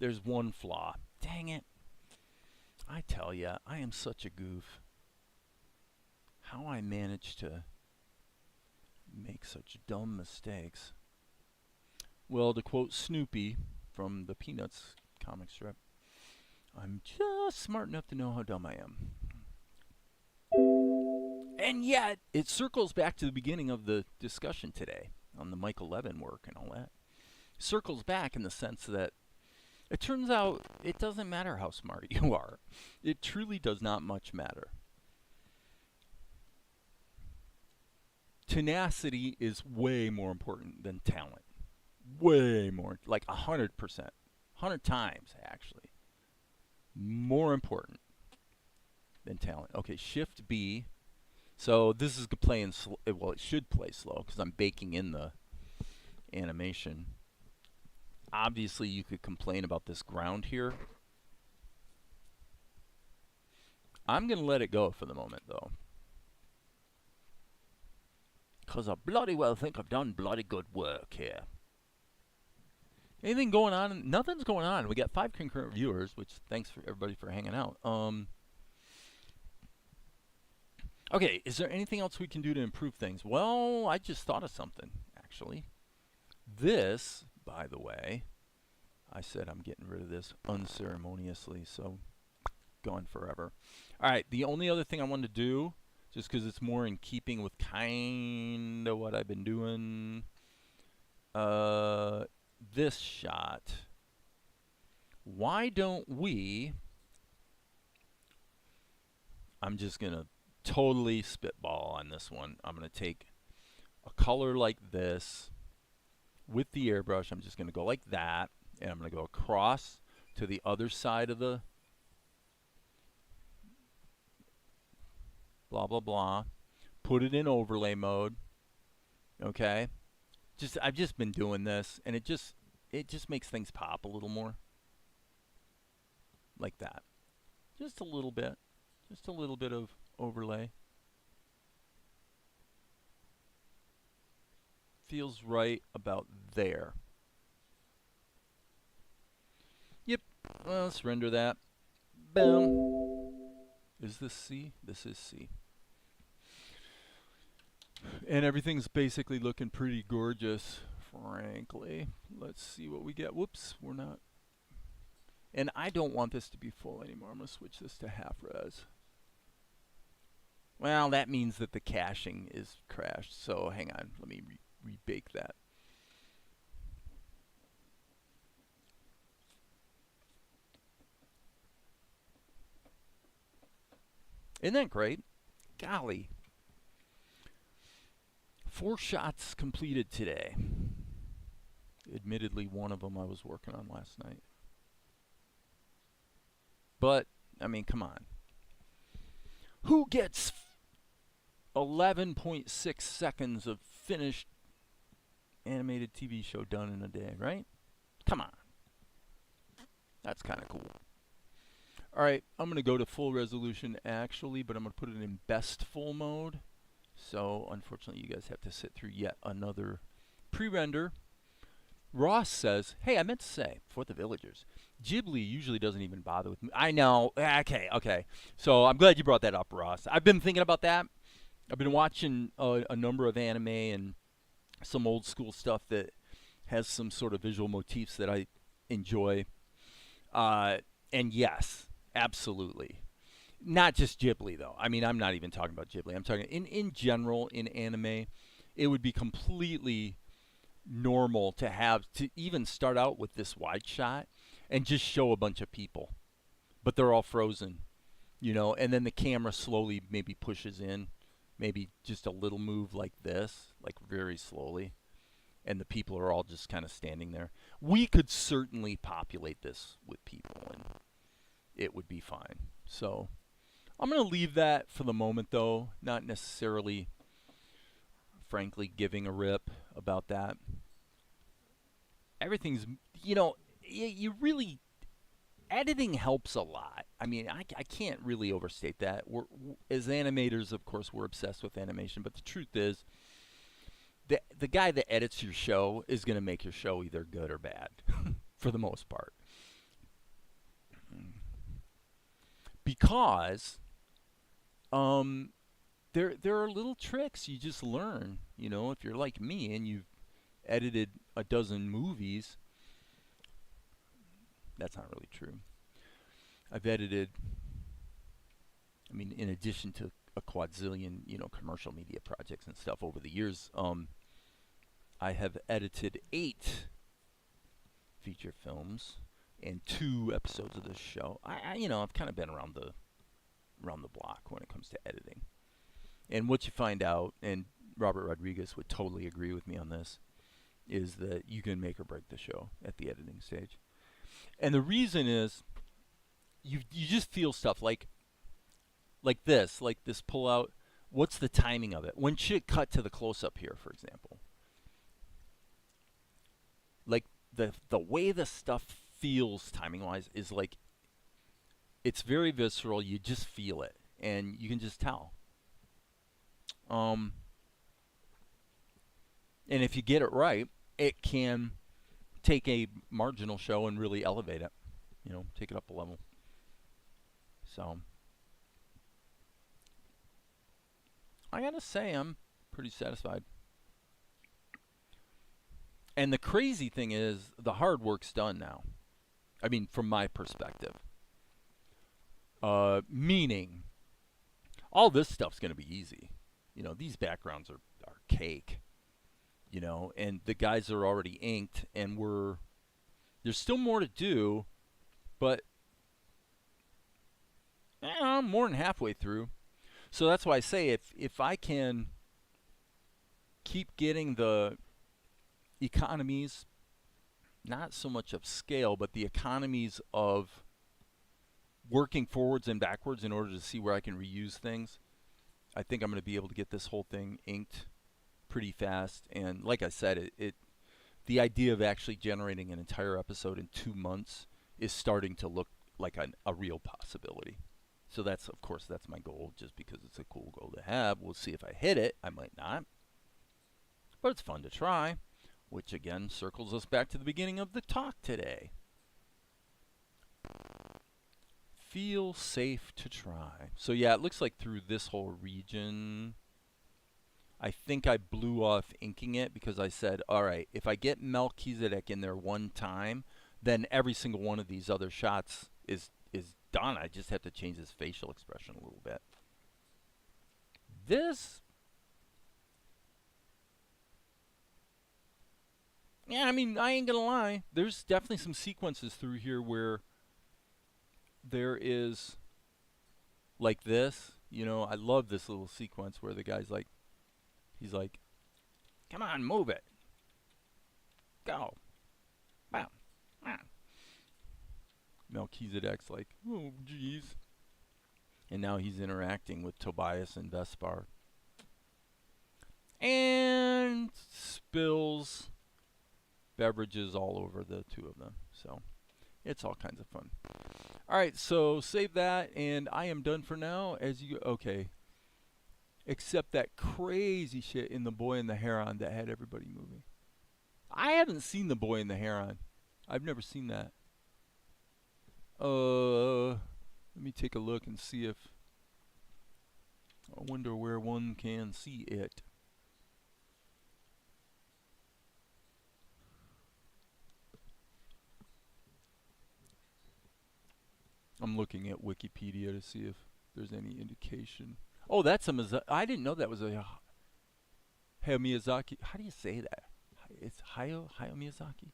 there's one flaw. Dang it. I tell ya, I am such a goof. How I managed to make such dumb mistakes. Well, to quote Snoopy from the Peanuts comic strip, I'm just smart enough to know how dumb I am. And yet, it circles back to the beginning of the discussion today on the Michael Levin work and all that. Circles back in the sense that it turns out it doesn't matter how smart you are. It truly does not much matter. Tenacity is way more important than talent. Way more, like 100%. 100 times, actually. More important than talent. Okay, Shift B. So this is playing slow. Well, it should play slow because I'm baking in the animation. Obviously, you could complain about this ground here. I'm going to let it go for the moment, though. Because I bloody well think I've done bloody good work here. Anything going on? Nothing's going on. We got 5 concurrent viewers, which thanks for everybody for hanging out. Okay, is there anything else we can do to improve things? Well, I just thought of something, actually. This, by the way, I said I'm getting rid of this unceremoniously, so gone forever. All right, the only other thing I wanted to do, just because it's more in keeping with kind of what I've been doing, this shot, why don't we, I'm just going to totally spitball on this one. I'm going to take a color like this with the airbrush. I'm just going to go like that, and I'm going to go across to the other side of the blah, blah, blah. put it in overlay mode, okay? I've just been doing this, and it just makes things pop a little more, like that. Just a little bit of overlay. Feels right about there. Yep. Well, let's render that. Boom. Is this C? This is C. And everything's basically looking pretty gorgeous, frankly. Let's see what we get. Whoops, we're not. And I don't want this to be full anymore. I'm going to switch this to half res. Well, that means that the caching is crashed. So hang on, let me rebake that. Isn't that great? Golly. 4 shots completed today. Admittedly, one of them I was working on last night. But, I mean, come on. Who gets 11.6 seconds of finished animated TV show done in a day, right? Come on. That's kind of cool. All right, I'm going to go to full resolution actually, but I'm going to put it in best full mode. So, unfortunately, you guys have to sit through yet another pre-render. Ross says, hey, I meant to say, for the villagers, Ghibli usually doesn't even bother with me. I know. Okay. So, I'm glad you brought that up, Ross. I've been thinking about that. I've been watching a number of anime and some old school stuff that has some sort of visual motifs that I enjoy. And yes, absolutely. Not just Ghibli, though. I mean, I'm not even talking about Ghibli. I'm talking in general, in anime, it would be completely normal to even start out with this wide shot and just show a bunch of people. But they're all frozen, and then the camera slowly maybe pushes in, maybe just a little move like this, like very slowly, and the people are all just kind of standing there. We could certainly populate this with people, and it would be fine. So I'm going to leave that for the moment, though, not necessarily, frankly, giving a rip about that. Everything's, you really, editing helps a lot. I mean, I can't really overstate that. As animators, of course, we're obsessed with animation, but the truth is, the guy that edits your show is going to make your show either good or bad, for the most part. Because there are little tricks you just learn. If you're like me and you've edited a dozen movies, that's not really true. I've edited, in addition to a quadzillion, commercial media projects and stuff over the years, I have edited 8 feature films and 2 episodes of this show. I've kind of been around the block when it comes to editing. And what you find out, and Robert Rodriguez would totally agree with me on this, is that you can make or break the show at the editing stage. And the reason is you just feel stuff like this pull out. What's the timing of it? When should it cut to the close-up here, for example? Like the way the stuff feels timing-wise is like it's very visceral. You just feel it, and you can just tell. And if you get it right, it can take a marginal show and really elevate it. Take it up a level. So I gotta say, I'm pretty satisfied. And the crazy thing is, the hard work's done now. From my perspective. Meaning, all this stuff's going to be easy. These backgrounds are cake. And the guys are already inked, and there's still more to do, but I'm more than halfway through. So that's why I say if I can keep getting the economies, not so much of scale, but the economies of working forwards and backwards in order to see where I can reuse things, I think I'm going to be able to get this whole thing inked pretty fast. And like I said, the idea of actually generating an entire episode in 2 months is starting to look like a real possibility. So that's, of course, that's my goal, just because it's a cool goal to have. We'll see if I hit it. I might not. But it's fun to try, which again circles us back to the beginning of the talk today. Feel safe to try. So yeah, it looks like through this whole region, I think I blew off inking it because I said, all right, if I get Melchizedek in there one time, then every single one of these other shots is done. I just have to change his facial expression a little bit. This, yeah, I mean, I ain't gonna lie. There's definitely some sequences through here where there is like this. You know, I love this little sequence where the guy's like, he's like, come on, move it. Go. Bam. Bam. Melchizedek's like, oh, geez. And now he's interacting with Tobias and Vespar. And spills beverages all over the two of them. So it's all kinds of fun. All right, so save that, and I am done for now. As you okay, except that crazy shit in The Boy and the Heron that had everybody moving. I haven't seen The Boy and the Heron. I've never seen that. Let me take a look and see if, I wonder where one can see it. I'm looking at Wikipedia to see if there's any indication. Oh, that's a Miyazaki. I didn't know that was a Hayao Miyazaki. How do you say that? It's Hayao Miyazaki.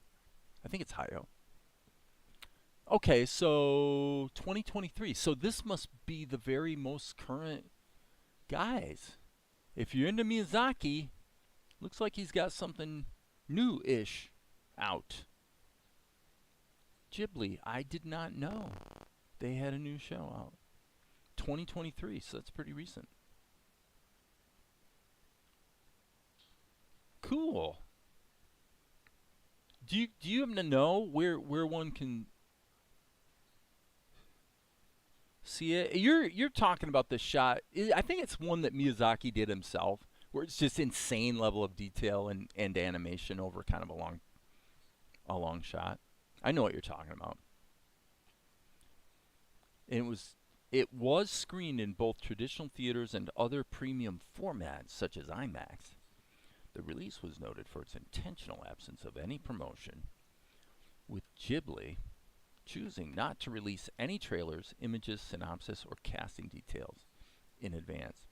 I think it's Hayao. Okay, so 2023. So this must be the very most current guys. If you're into Miyazaki, looks like he's got something new-ish out. Ghibli, I did not know they had a new show out. 2023, so that's pretty recent. Cool. Do you happen to know where one can see it? You're talking about the shot. I think it's one that Miyazaki did himself, where it's just insane level of detail and animation over kind of a long shot. I know what you're talking about. And it was screened in both traditional theaters and other premium formats such as IMAX. The release was noted for its intentional absence of any promotion, with Ghibli choosing not to release any trailers, images, synopsis, or casting details in advance.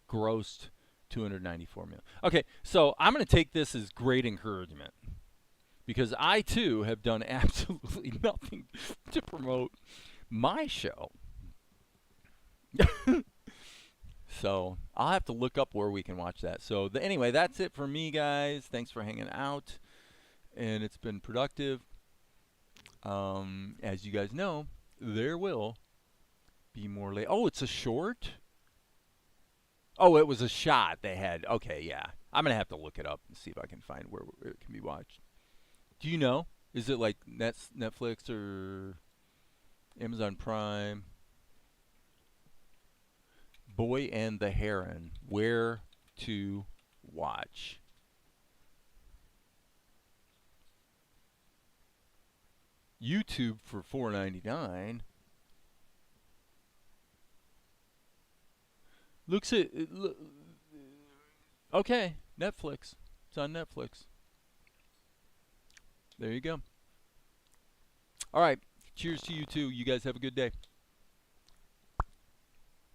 Grossed $294 million. Okay, so I'm going to take this as great encouragement, because I too have done absolutely nothing to promote my show. So I'll have to look up where we can watch that. So anyway, that's it for me, guys. Thanks for hanging out, and it's been productive. As you guys know, there will be more later. Oh, it's a short? Oh, it was a shot they had. Okay, yeah. I'm going to have to look it up and see if I can find where it can be watched. Do you know? Is it like Netflix or Amazon Prime? Boy and the Heron. Where to watch? YouTube for $4.99. Looks at okay, Netflix. It's on Netflix. There you go. All right. Cheers to you too. You guys have a good day.